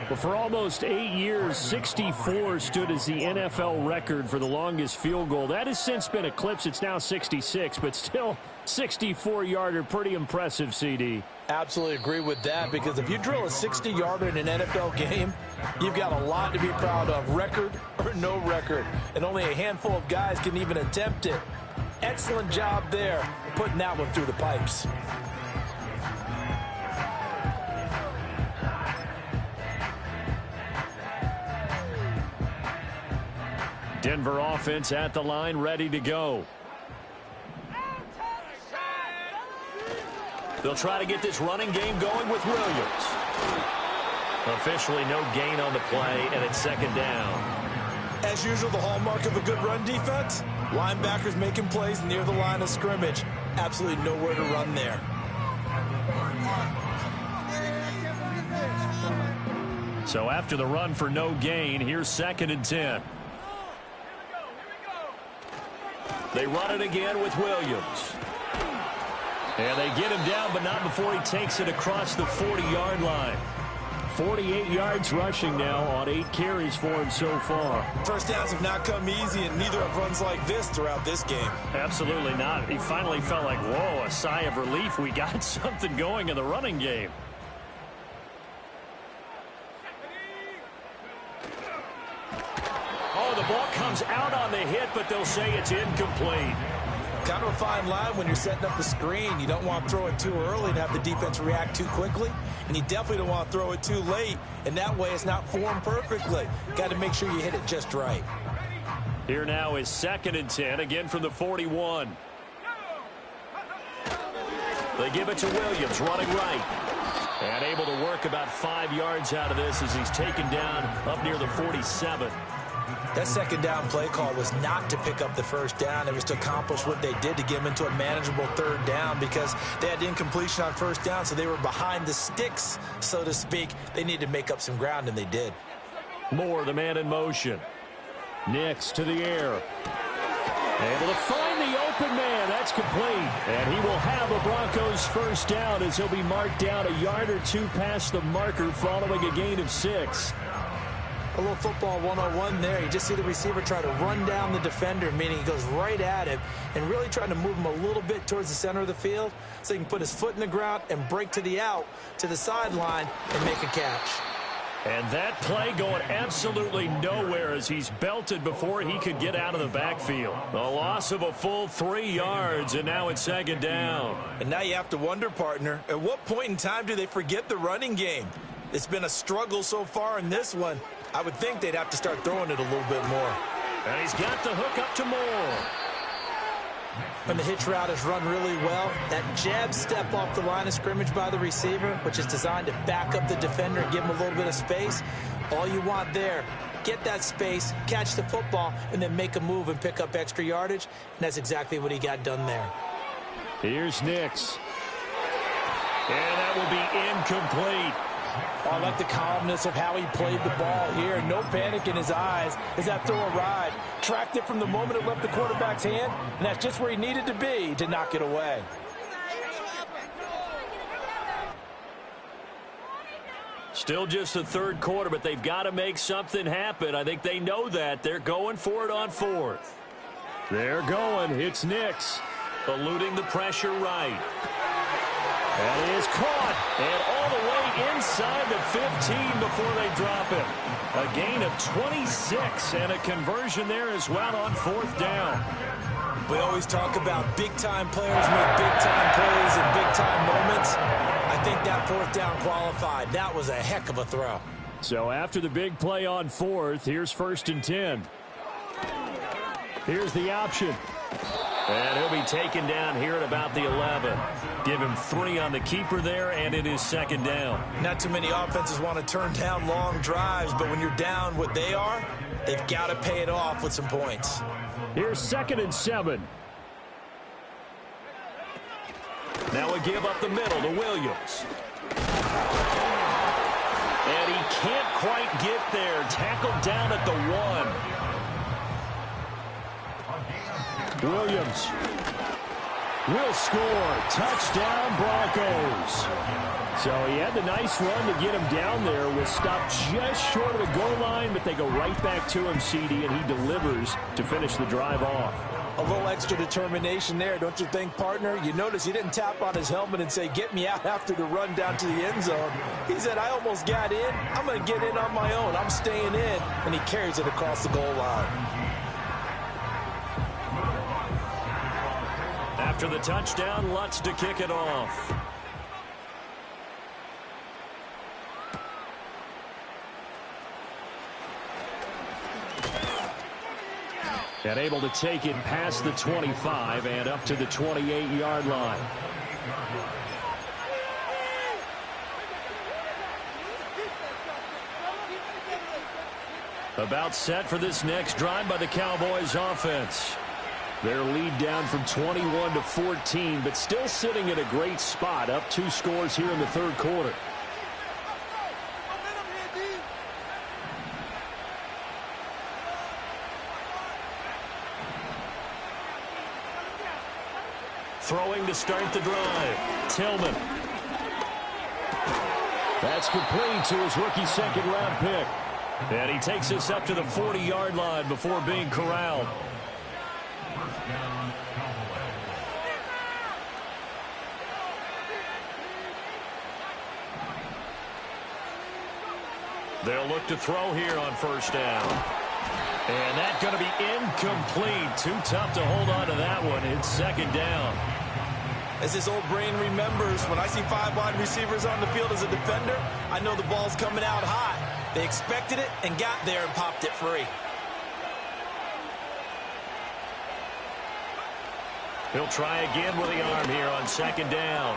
Well, for almost 8 years, 64 stood as the NFL record for the longest field goal. That has since been eclipsed. It's now 66, but still 64-yarder. Pretty impressive, CD. Absolutely agree with that, because if you drill a 60-yarder in an NFL game, you've got a lot to be proud of, record or no record. And only a handful of guys can even attempt it. Excellent job there, putting that one through the pipes. Denver offense at the line, ready to go. They'll try to get this running game going with Williams. Officially no gain on the play, and it's second down. As usual, the hallmark of a good run defense, linebackers making plays near the line of scrimmage. Absolutely nowhere to run there. So after the run for no gain, here's 2nd and 10. They run it again with Williams. And they get him down, but not before he takes it across the 40-yard line. 48 yards rushing now on 8 carries for him so far. First downs have not come easy, and neither have runs like this throughout this game. Absolutely not. He finally felt like, whoa, a sigh of relief. We got something going in the running game. Oh, the ball comes out on the hit, but they'll say it's incomplete. Kind of a fine line when you're setting up the screen. You don't want to throw it too early and have the defense react too quickly, and you definitely don't want to throw it too late, and that way it's not formed perfectly. Got to make sure you hit it just right. Here now is 2nd and 10, again from the 41. They give it to Williams, running right. And able to work about 5 yards out of this as he's taken down up near the 47. That second down play call was not to pick up the first down. It was to accomplish what they did to get them into a manageable 3rd down, because they had incompletion on first down, so they were behind the sticks, so to speak. They needed to make up some ground, and they did. Moore, the man in motion. Nix to the air. Able to find the open man. That's complete. And he will have a Broncos first down as he'll be marked down a yard or two past the marker following a gain of 6. A little football 101 there. You just see the receiver try to run down the defender, meaning he goes right at him and really trying to move him a little bit towards the center of the field so he can put his foot in the ground and break to the out, to the sideline, and make a catch. And that play going absolutely nowhere as he's belted before he could get out of the backfield. A loss of a full 3 yards, and now it's second down. And now you have to wonder, partner, at what point in time do they forget the running game? It's been a struggle so far in this one. I would think they'd have to start throwing it a little bit more. And he's got the hook up to Moore. When the hitch route is run really well, that jab step off the line of scrimmage by the receiver, which is designed to back up the defender and give him a little bit of space, all you want there, get that space, catch the football, and then make a move and pick up extra yardage, and that's exactly what he got done there. Here's Nix. And that will be incomplete. I like the calmness of how he played the ball here. No panic in his eyes as that throw arrived. Tracked it from the moment it left the quarterback's hand, and that's just where he needed to be to knock it away. Still just the third quarter, but they've got to make something happen. I think they know that. They're going for it on fourth. They're going. It's Nix. Eluding the pressure right. That is caught, and all the way inside the 15 before they drop it. A gain of 26, and a conversion there as well on fourth down. We always talk about big-time players make big-time plays in big-time moments. I think that fourth down qualified. That was a heck of a throw. So after the big play on fourth, here's 1st and 10. Here's the option. And he'll be taken down here at about the 11. Give him 3 on the keeper there, and it is second down. Not too many offenses want to turn down long drives, but when you're down what they are, they've got to pay it off with some points. Here's 2nd and 7. Now a give up the middle to Williams. And he can't quite get there. Tackled down at the 1. Williams will score. Touchdown, Broncos. So he had the nice run to get him down there. Was stopped just short of the goal line, but they go right back to him, CD, and he delivers to finish the drive off. A little extra determination there, don't you think, partner? You notice he didn't tap on his helmet and say, get me out after the run down to the end zone. He said, I almost got in. I'm going to get in on my own. I'm staying in. And he carries it across the goal line. After the touchdown, Lutz to kick it off. And able to take it past the 25 and up to the 28-yard line. About set for this next drive by the Cowboys offense. Their lead down from 21 to 14, but still sitting in a great spot, up 2 scores here in the third quarter. Throwing to start the drive. Tillman. That's complete to his rookie second-round pick. And he takes us up to the 40-yard line before being corralled. They'll look to throw here on first down. And that's going to be incomplete. Too tough to hold on to that one. It's second down. As his old brain remembers, when I see 5 wide receivers on the field as a defender, I know the ball's coming out high. They expected it and got there and popped it free. He'll try again with the arm here on second down.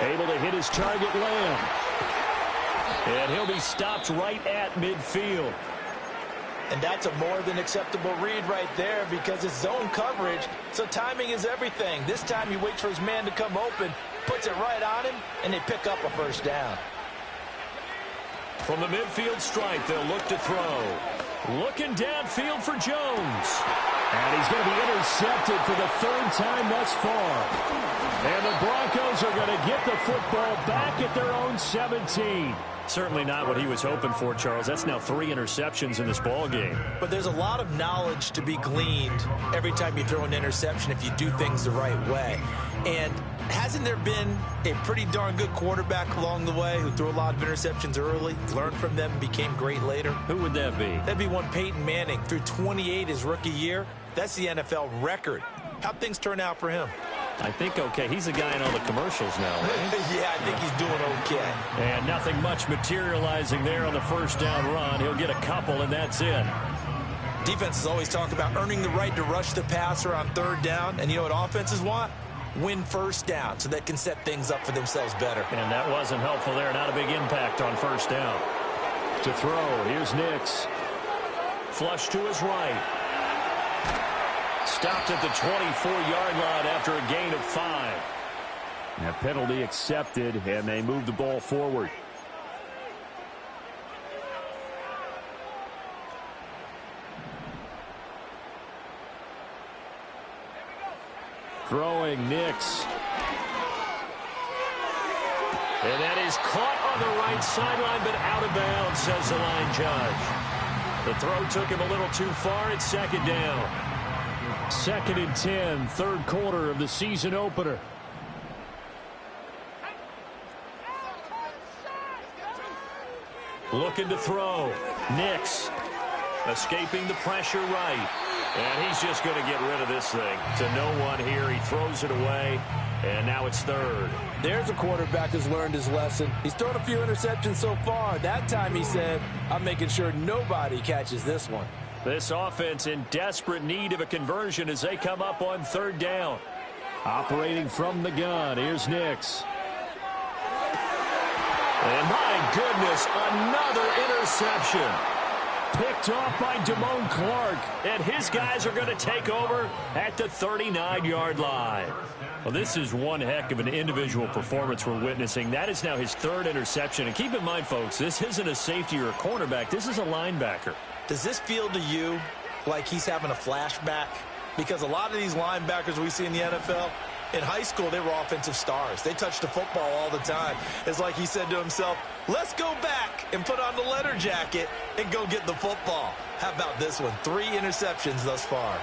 Able to hit his target, Lamb. And he'll be stopped right at midfield. And that's a more than acceptable read right there because it's zone coverage, so timing is everything. This time he waits for his man to come open, puts it right on him, and they pick up a first down. From the midfield stripe, they'll look to throw. Looking downfield for Jones. And he's going to be intercepted for the third time thus far. And the Broncos are going to get the football back at their own 17. Certainly not what he was hoping for, Charles. That's now 3 interceptions in this ball game. But there's a lot of knowledge to be gleaned every time you throw an interception if you do things the right way. And hasn't there been a pretty darn good quarterback along the way who threw a lot of interceptions early, learned from them, and became great later? Who would that be? That'd be one Peyton Manning. Threw 28 his rookie year. That's the NFL record. How'd things turn out for him? I think okay. He's the guy in all the commercials now, right? Yeah, I think he's doing okay. And nothing much materializing there on the first down run. He'll get a couple, and that's it. Defenses always talk about earning the right to rush the passer on third down. And you know what offenses want? Win first down so they can set things up for themselves better. And that wasn't helpful there. Not a big impact on first down. To throw, here's Nix. Flush to his right. Stopped at the 24-yard line after a gain of 5. A penalty accepted, and they move the ball forward. Throwing Nix. And that is caught on the right sideline, but out of bounds, says the line judge. The throw took him a little too far. It's second down. 2nd and 10, third quarter of the season opener. Looking to throw. Nix escaping the pressure right. And he's just going to get rid of this thing. To no one here. He throws it away. And now it's third. There's a quarterback who's learned his lesson. He's thrown a few interceptions so far. That time he said, I'm making sure nobody catches this one. This offense in desperate need of a conversion as they come up on third down. Operating from the gun, here's Nix. And my goodness, another interception. Picked off by Damone Clark. And his guys are going to take over at the 39-yard line. Well, this is one heck of an individual performance we're witnessing. That is now his 3rd interception. And keep in mind, folks, this isn't a safety or a cornerback. This is a linebacker. Does this feel to you like he's having a flashback? Because a lot of these linebackers we see in the NFL, in high school, they were offensive stars. They touched the football all the time. It's like he said to himself, let's go back and put on the leather jacket and go get the football. How about this one? 3 interceptions thus far.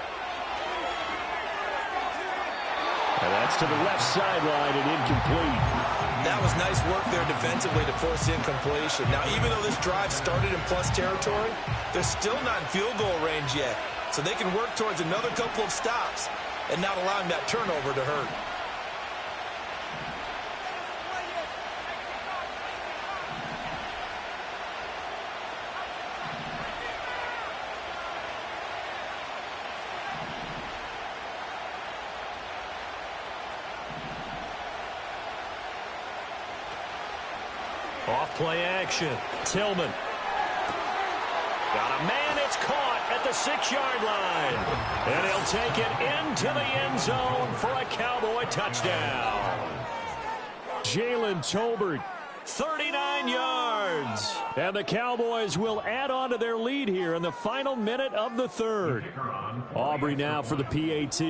And that's to the left sideline and incomplete. That was nice work there defensively to force incompletion. Now, even though this drive started in plus territory, they're still not in field goal range yet. So they can work towards another couple of stops and not allowing that turnover to hurt. Off play action. Tillman. Got a man. It's caught at the 6-yard line. And he'll take it into the end zone for a Cowboy touchdown. Jalen Tolbert. 39 yards. And the Cowboys will add on to their lead here in the final minute of the 3rd. Aubrey now for the PAT.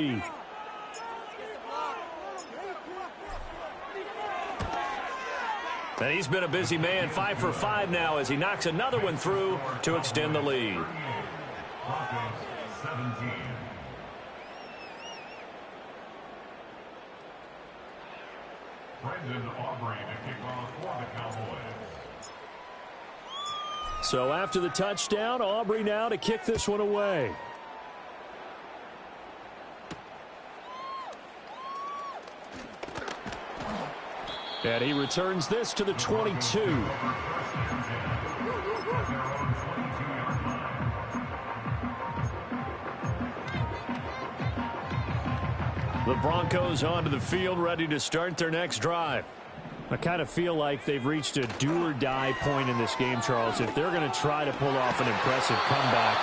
And he's been a busy man, 5 for 5 now as he knocks another one through to extend the lead. So after the touchdown, Aubrey now to kick this one away. And he returns this to the 22. The Broncos onto the field, ready to start their next drive. I kind of feel like they've reached a do-or-die point in this game, Charles. If they're going to try to pull off an impressive comeback,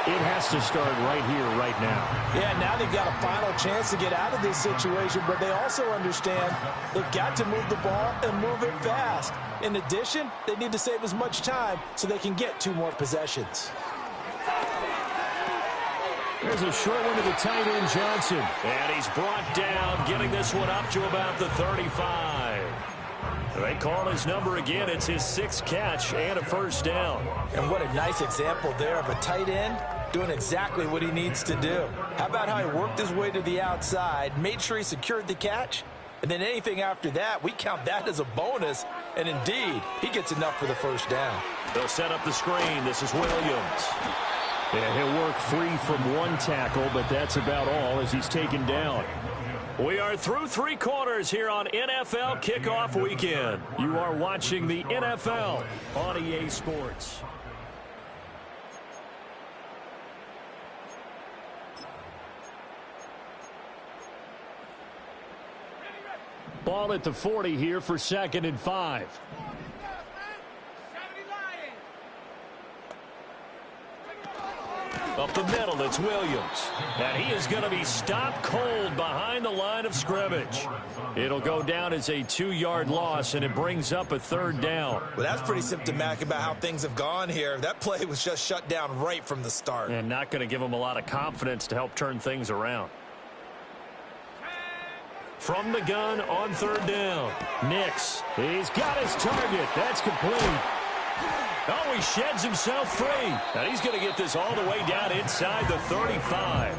it has to start right here, right now. Yeah, now they've got a final chance to get out of this situation, but they also understand they've got to move the ball and move it fast. In addition, they need to save as much time so they can get 2 more possessions. There's a short one to the tight end, Johnson. And he's brought down, getting this one up to about the 35. They call his number again. It's his 6th catch and a first down. And what a nice example there of a tight end doing exactly what he needs to do. How about how he worked his way to the outside, made sure he secured the catch, and then anything after that, we count that as a bonus. And indeed, he gets enough for the first down. They'll set up the screen. This is Williams. Yeah, he'll work 3 from 1 tackle, but that's about all as he's taken down. We are through 3 quarters here on NFL Kickoff Weekend. You are watching the NFL on EA Sports. Ball at the 40 here for 2nd and 5. Up the middle, it's Williams. And he is going to be stopped cold behind the line of scrimmage. It'll go down as a 2-yard loss, and it brings up a 3rd down. Well, that's pretty symptomatic about how things have gone here. That play was just shut down right from the start. And not going to give him a lot of confidence to help turn things around. From the gun on 3rd down. Nix, he's got his target. That's complete. Oh, he sheds himself free. And he's going to get this all the way down inside the 35.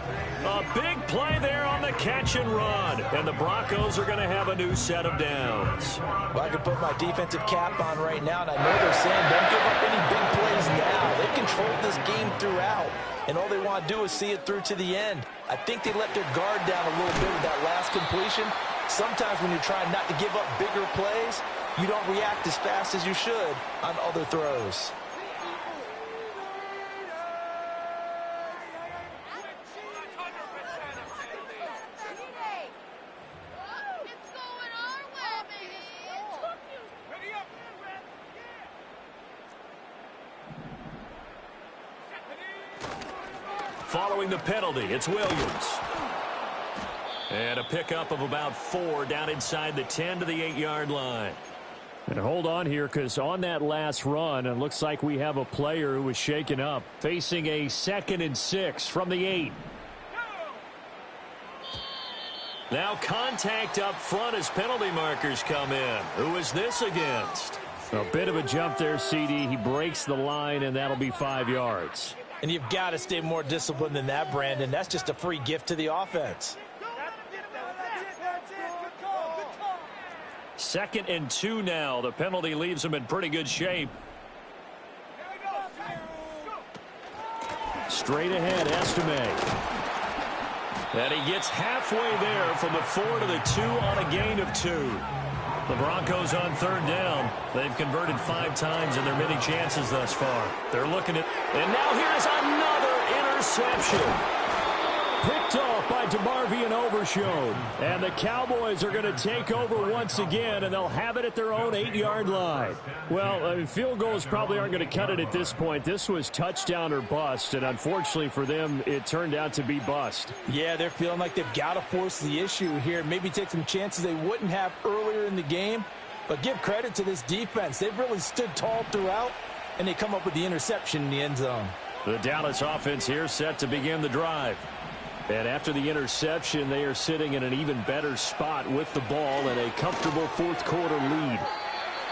A big play there on the catch and run. And the Broncos are going to have a new set of downs. Well, I can put my defensive cap on right now, and I know they're saying don't give up any big plays now. They've controlled this game throughout, and all they want to do is see it through to the end. I think they let their guard down a little bit with that last completion. Sometimes when you're trying not to give up bigger plays, you don't react as fast as you should on other throws. Following the penalty, it's Williams. And a pickup of about 4 down inside the 10 to the 8-yard line. And hold on here, because on that last run, it looks like we have a player who was shaken up, facing a 2nd and 6 from the 8. Now contact up front as penalty markers come in. Who is this against? A bit of a jump there, CD. He breaks the line, and that'll be 5 yards. And you've got to stay more disciplined than that, Brandon. That's just a free gift to the offense. 2nd and 2 now. The penalty leaves him in pretty good shape. Straight ahead, Estime. And he gets halfway there from the 4 to the 2 on a gain of 2. The Broncos on 3rd down. They've converted 5 times in their many chances thus far. They're looking at... And now here's another interception. Picked off by DeMarvion Overshown. And the Cowboys are going to take over once again, and they'll have it at their own 8-yard line. Well, field goals probably aren't going to cut it at this point. This was touchdown or bust, and unfortunately for them, it turned out to be bust. Yeah, they're feeling like they've got to force the issue here. Maybe take some chances they wouldn't have earlier in the game. But give credit to this defense. They've really stood tall throughout, and they come up with the interception in the end zone. The Dallas offense here set to begin the drive. And after the interception, they are sitting in an even better spot with the ball and a comfortable 4th quarter lead.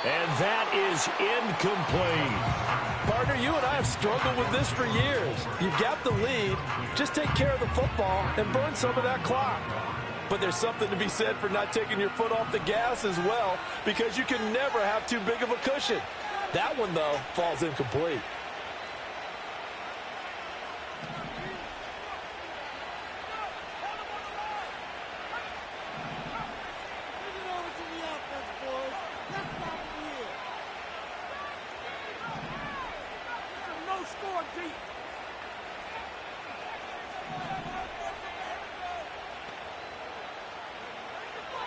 And that is incomplete. Partner, you and I have struggled with this for years. You've got the lead. Just take care of the football and burn some of that clock. But there's something to be said for not taking your foot off the gas as well, because you can never have too big of a cushion. That one, though, falls incomplete.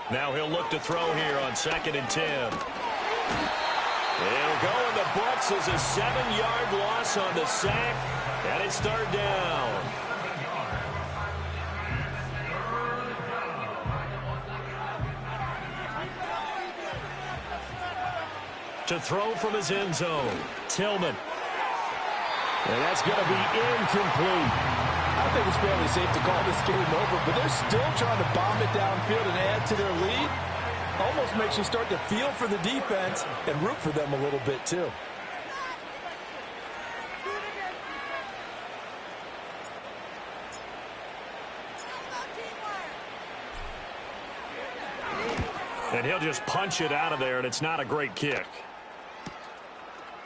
Now he'll look to throw here on 2nd and 10. It'll go in the books as a 7-yard loss on the sack, and it's 3rd down. To throw from his end zone, Tillman. And that's going to be incomplete. I think it's fairly safe to call this game over, but they're still trying to bomb it downfield and add to their lead. Almost makes you start to feel for the defense and root for them a little bit too. And he'll just punch it out of there, and it's not a great kick.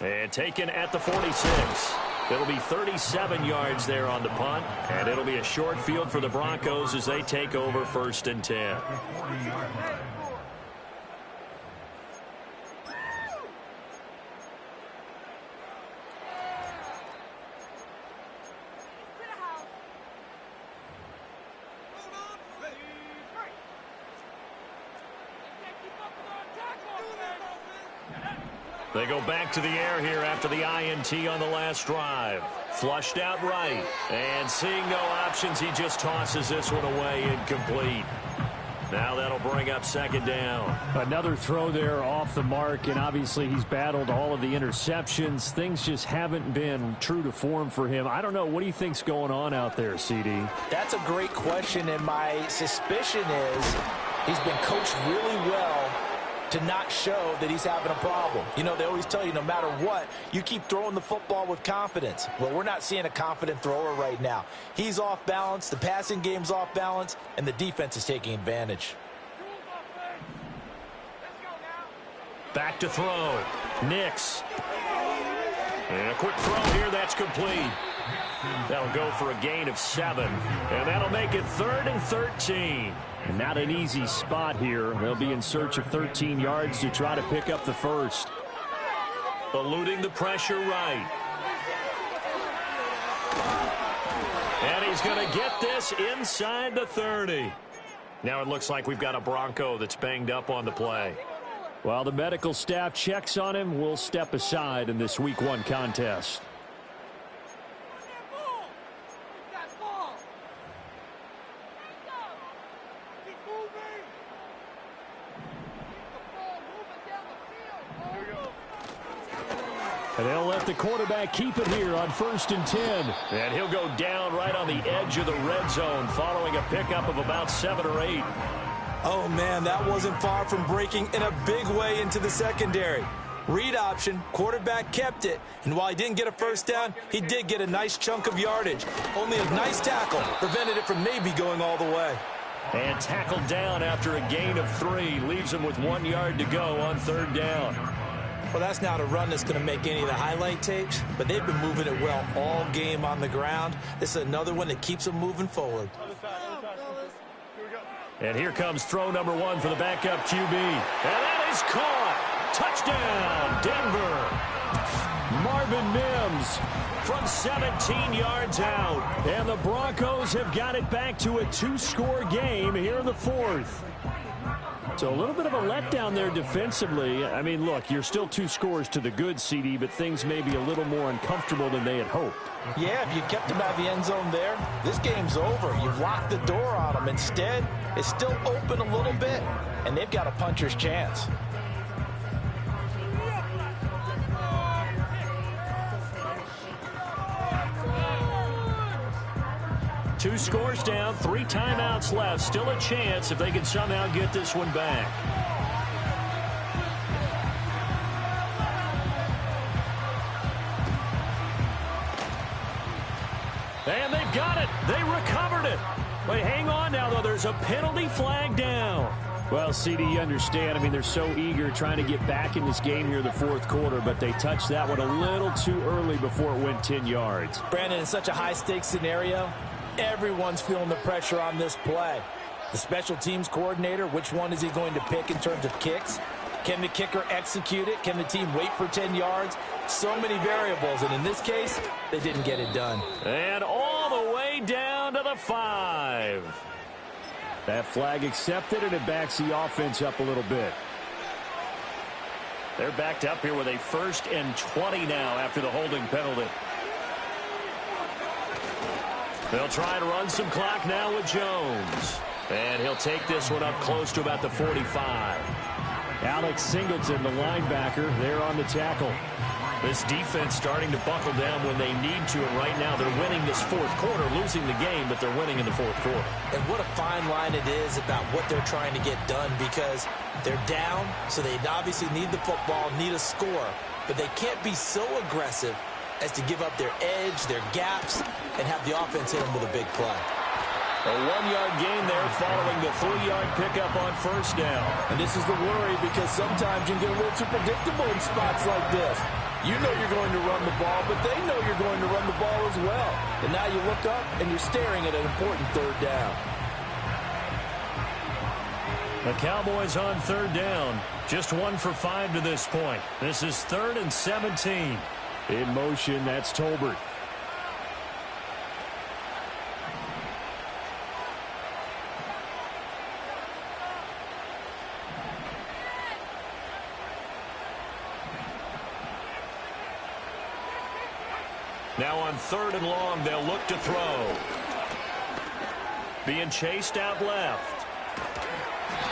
And taken at the 46. It'll be 37 yards there on the punt, and it'll be a short field for the Broncos as they take over 1st and 10. They go back to the air here after the INT on the last drive. Flushed out right. And seeing no options, he just tosses this one away incomplete. Now that'll bring up 2nd down. Another throw there off the mark, and obviously he's battled all of the interceptions. Things just haven't been true to form for him. I don't know. What do you think's going on out there, CD? That's a great question, and my suspicion is he's been coached really well to not show that he's having a problem. You know, they always tell you no matter what, you keep throwing the football with confidence. Well, we're not seeing a confident thrower right now. He's off balance, the passing game's off balance, and the defense is taking advantage. Back to throw. Nix. And a quick throw here, that's complete. That'll go for a gain of 7. And that'll make it 3rd and 13. Not an easy spot here. They'll be in search of 13 yards to try to pick up the first. Eluding the pressure right. And he's going to get this inside the 30. Now it looks like we've got a Bronco that's banged up on the play. While the medical staff checks on him, we'll step aside in this Week 1 contest. And they'll let the quarterback keep it here on 1st and 10. And he'll go down right on the edge of the red zone following a pickup of about 7 or 8. Oh, man, that wasn't far from breaking in a big way into the secondary. Read option, quarterback kept it. And while he didn't get a first down, he did get a nice chunk of yardage. Only a nice tackle prevented it from maybe going all the way. And tackled down after a gain of 3. Leaves him with 1 yard to go on 3rd down. Well, that's not a run that's going to make any of the highlight tapes, but they've been moving it well all game on the ground. This is another one that keeps them moving forward. And here comes throw number 1 for the backup QB. And that is caught. Touchdown, Denver. Marvin Mims from 17 yards out. And the Broncos have got it back to a 2-score game here in the 4th. So a little bit of a letdown there defensively. I mean, look, you're still 2 scores to the good, CD, but things may be a little more uncomfortable than they had hoped. Yeah, if you kept him out of the end zone there, this game's over. You've locked the door on him. Instead, it's still open a little bit, and they've got a puncher's chance. Two scores down, 3 timeouts left. Still a chance if they can somehow get this one back. And they've got it. They recovered it. But hang on now, though. There's a penalty flag down. Well, CD, you understand. I mean, they're so eager trying to get back in this game here in the 4th quarter, but they touched that one a little too early before it went 10 yards. Brandon, in such a high-stakes scenario, everyone's feeling the pressure on this play. The special teams coordinator, which one is he going to pick in terms of kicks? Can the kicker execute it? Can the team wait for 10 yards? So many variables, and in this case, they didn't get it done. And all the way down to the 5. That flag accepted, and it backs the offense up a little bit. They're backed up here with a 1st and 20 now after the holding penalty. They'll try and run some clock now with Jones. And he'll take this one up close to about the 45. Alex Singleton, the linebacker, there on the tackle. This defense starting to buckle down when they need to, and right now they're winning this fourth quarter, losing the game, but they're winning in the fourth quarter. And what a fine line it is about what they're trying to get done, because they're down, so they obviously need the football, need a score, but they can't be so aggressive as to give up their edge, their gaps, and have the offense hit them with a big play. A 1-yard gain there following the 3-yard pickup on first down. And this is the worry, because sometimes you can get a little too predictable in spots like this. You know you're going to run the ball, but they know you're going to run the ball as well. And now you look up and you're staring at an important third down. The Cowboys on third down. Just 1 for 5 to this point. This is 3rd and 17. In motion, that's Tolbert. Now on 3rd and long, they'll look to throw. Being chased out left.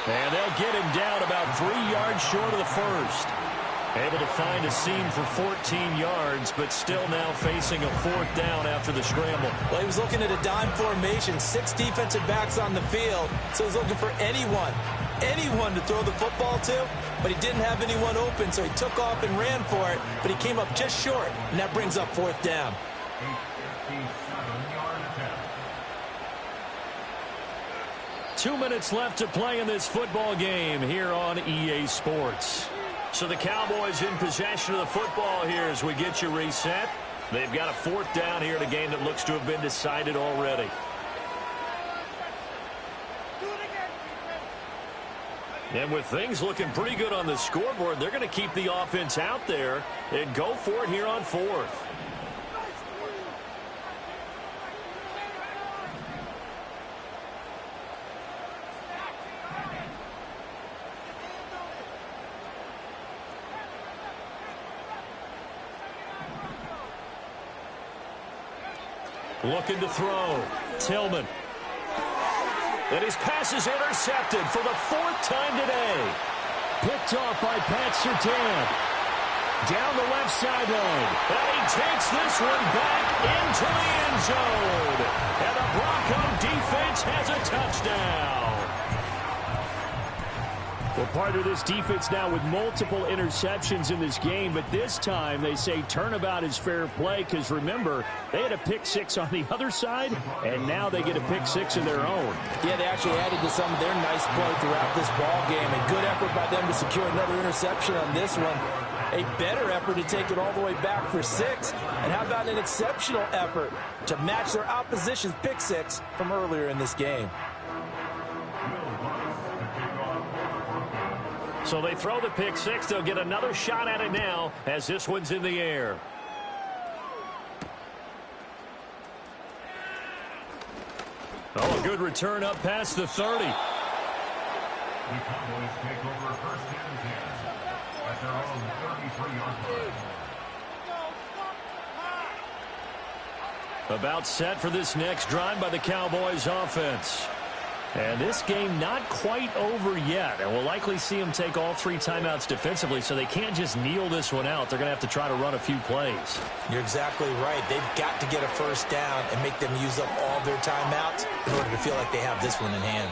And they'll get him down about 3 yards short of the first. Able to find a seam for 14 yards, but still now facing a 4th down after the scramble. Well, he was looking at a dime formation, 6 defensive backs on the field, so he's looking for anyone to throw the football to, but he didn't have anyone open, so he took off and ran for it, but he came up just short, and that brings up 4th down. 2 minutes left to play in this football game here on EA Sports. So the Cowboys in possession of the football here as we get you reset. They've got a 4th down here in a game that looks to have been decided already. And with things looking pretty good on the scoreboard, they're going to keep the offense out there and go for it here on 4th. Looking to throw. Tillman. And his pass is intercepted for the 4th time today. Picked off by Pat Surtain. Down the left sideline. And he takes this one back into the end zone. And the Bronco defense has a touchdown. Well, part of this defense now with multiple interceptions in this game, but this time they say turnabout is fair play, because remember, they had a pick 6 on the other side, and now they get a pick 6 of their own. Yeah, they actually added to some of their nice play throughout this ball game. A good effort by them to secure another interception on this one. A better effort to take it all the way back for 6. And how about an exceptional effort to match their opposition's pick 6 from earlier in this game. So they throw the pick 6. They'll get another shot at it now as this one's in the air. Oh, a good return up past the 30. The Cowboys take over 1st and 10 at their own 33-yard line. About set for this next drive by the Cowboys offense. And this game not quite over yet. And we'll likely see them take all 3 timeouts defensively, so they can't just kneel this one out. They're going to have to try to run a few plays. You're exactly right. They've got to get a 1st down and make them use up all their timeouts in order to feel like they have this one in hand.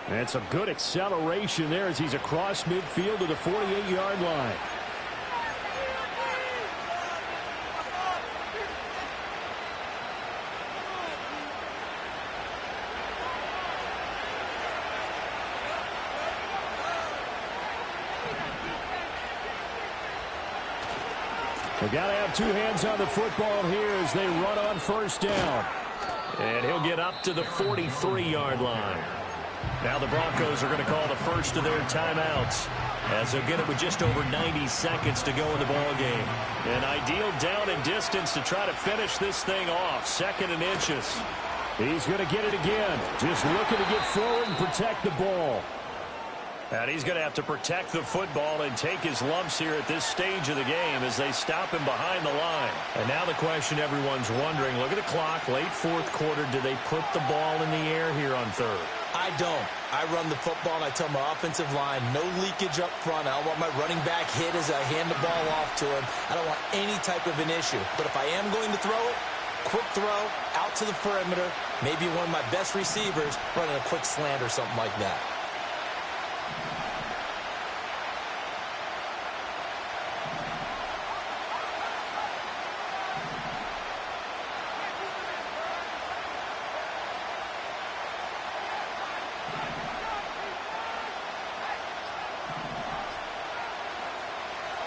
And some good acceleration there as he's across midfield to the 48-yard line. They've got to have 2 hands on the football here as they run on 1st down. And he'll get up to the 43-yard line. Now the Broncos are going to call the first of their timeouts as they'll get it with just over 90 seconds to go in the ball game. An ideal down and distance to try to finish this thing off. 2nd and inches. He's going to get it again. Just looking to get forward and protect the ball. And he's going to have to protect the football and take his lumps here at this stage of the game as they stop him behind the line. And now the question everyone's wondering, look at the clock, late fourth quarter, do they put the ball in the air here on third? I don't. I run the football, and I tell my offensive line, no leakage up front. I don't want my running back hit as I hand the ball off to him. I don't want any type of an issue. But if I am going to throw it, quick throw, out to the perimeter, maybe one of my best receivers running a quick slant or something like that.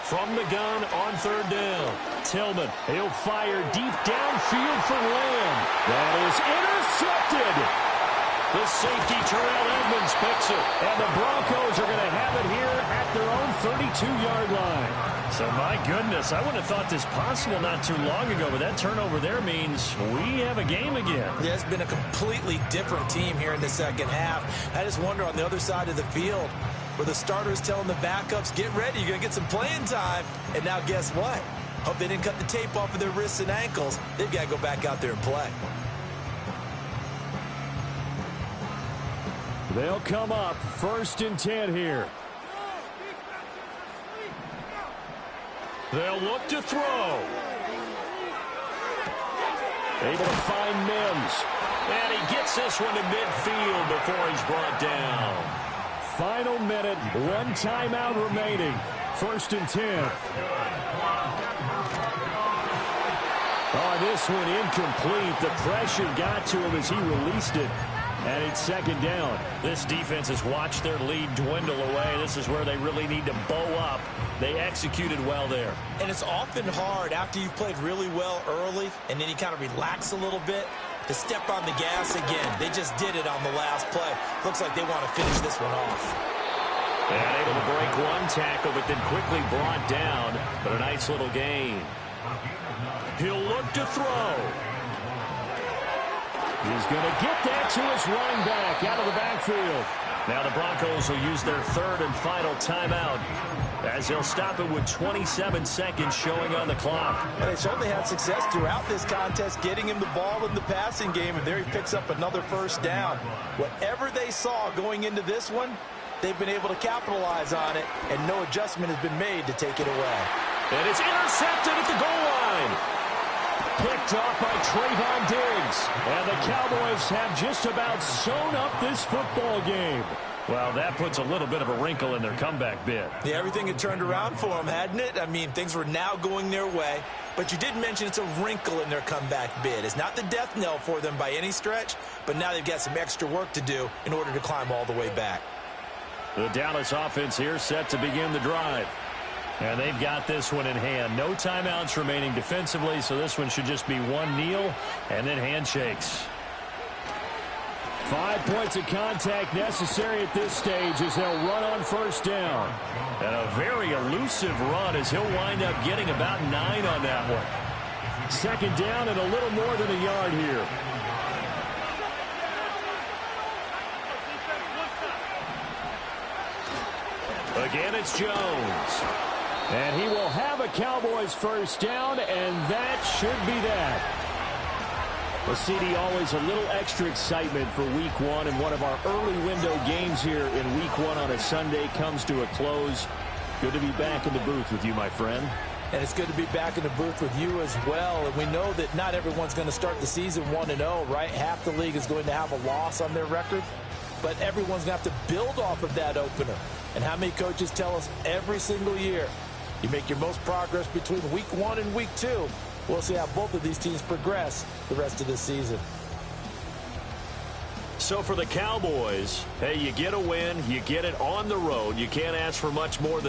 From the gun on third down. Tillman, he'll fire deep downfield for Lamb. That is intercepted. The safety, Terrell Edmonds, picks it. And the Broncos are going to have it here at their own 32-yard line. So, my goodness, I wouldn't have thought this possible not too long ago, but that turnover there means we have a game again. Yeah, it's been a completely different team here in the second half. I just wonder on the other side of the field, where the starters telling the backups, get ready, you're going to get some playing time. And now guess what? Hope they didn't cut the tape off of their wrists and ankles. They've got to go back out there and play. They'll come up 1st and 10 here. They'll look to throw. Able to find Mims. And he gets this one to midfield before he's brought down. Final minute, 1 timeout remaining. 1st and 10. Oh, this one incomplete. The pressure got to him as he released it. And it's 2nd down. This defense has watched their lead dwindle away. This is where they really need to bow up. They executed well there. And it's often hard after you've played really well early and then you kind of relax a little bit to step on the gas again. They just did it on the last play. Looks like they want to finish this one off. And able to break one tackle, but then quickly brought down. But a nice little gain. He'll look to throw. He's going to get that to his running back out of the backfield. Now the Broncos will use their 3rd and final timeout as they'll stop it with 27 seconds showing on the clock. And they certainly had success throughout this contest getting him the ball in the passing game, and there he picks up another 1st down. Whatever they saw going into this one, they've been able to capitalize on it, and no adjustment has been made to take it away. And it's intercepted at the goal line. Picked off by Trayvon Diggs. And the Cowboys have just about sewn up this football game. Well, that puts a little bit of a wrinkle in their comeback bid. Yeah, everything had turned around for them, hadn't it? I mean, things were now going their way. But you did mention it's a wrinkle in their comeback bid. It's not the death knell for them by any stretch, but now they've got some extra work to do in order to climb all the way back. The Dallas offense here set to begin the drive. And they've got this one in hand. No timeouts remaining defensively, so this one should just be one kneel and then handshakes. 5 points of contact necessary at this stage as they'll run on 1st down. And a very elusive run as he'll wind up getting about 9 on that one. 2nd down and a little more than a yard here. Again, it's Jones. And he will have a Cowboys 1st down, and that should be that. Well, CD, always a little extra excitement for Week 1, and one of our early window games here in Week 1 on a Sunday comes to a close. Good to be back in the booth with you, my friend. And it's good to be back in the booth with you as well. And we know that not everyone's going to start the season 1-0, right? Half the league is going to have a loss on their record. But everyone's going to have to build off of that opener. And how many coaches tell us every single year, you make your most progress between Week 1 and Week 2. We'll see how both of these teams progress the rest of this season. So for the Cowboys, hey, you get a win, you get it on the road. You can't ask for much more than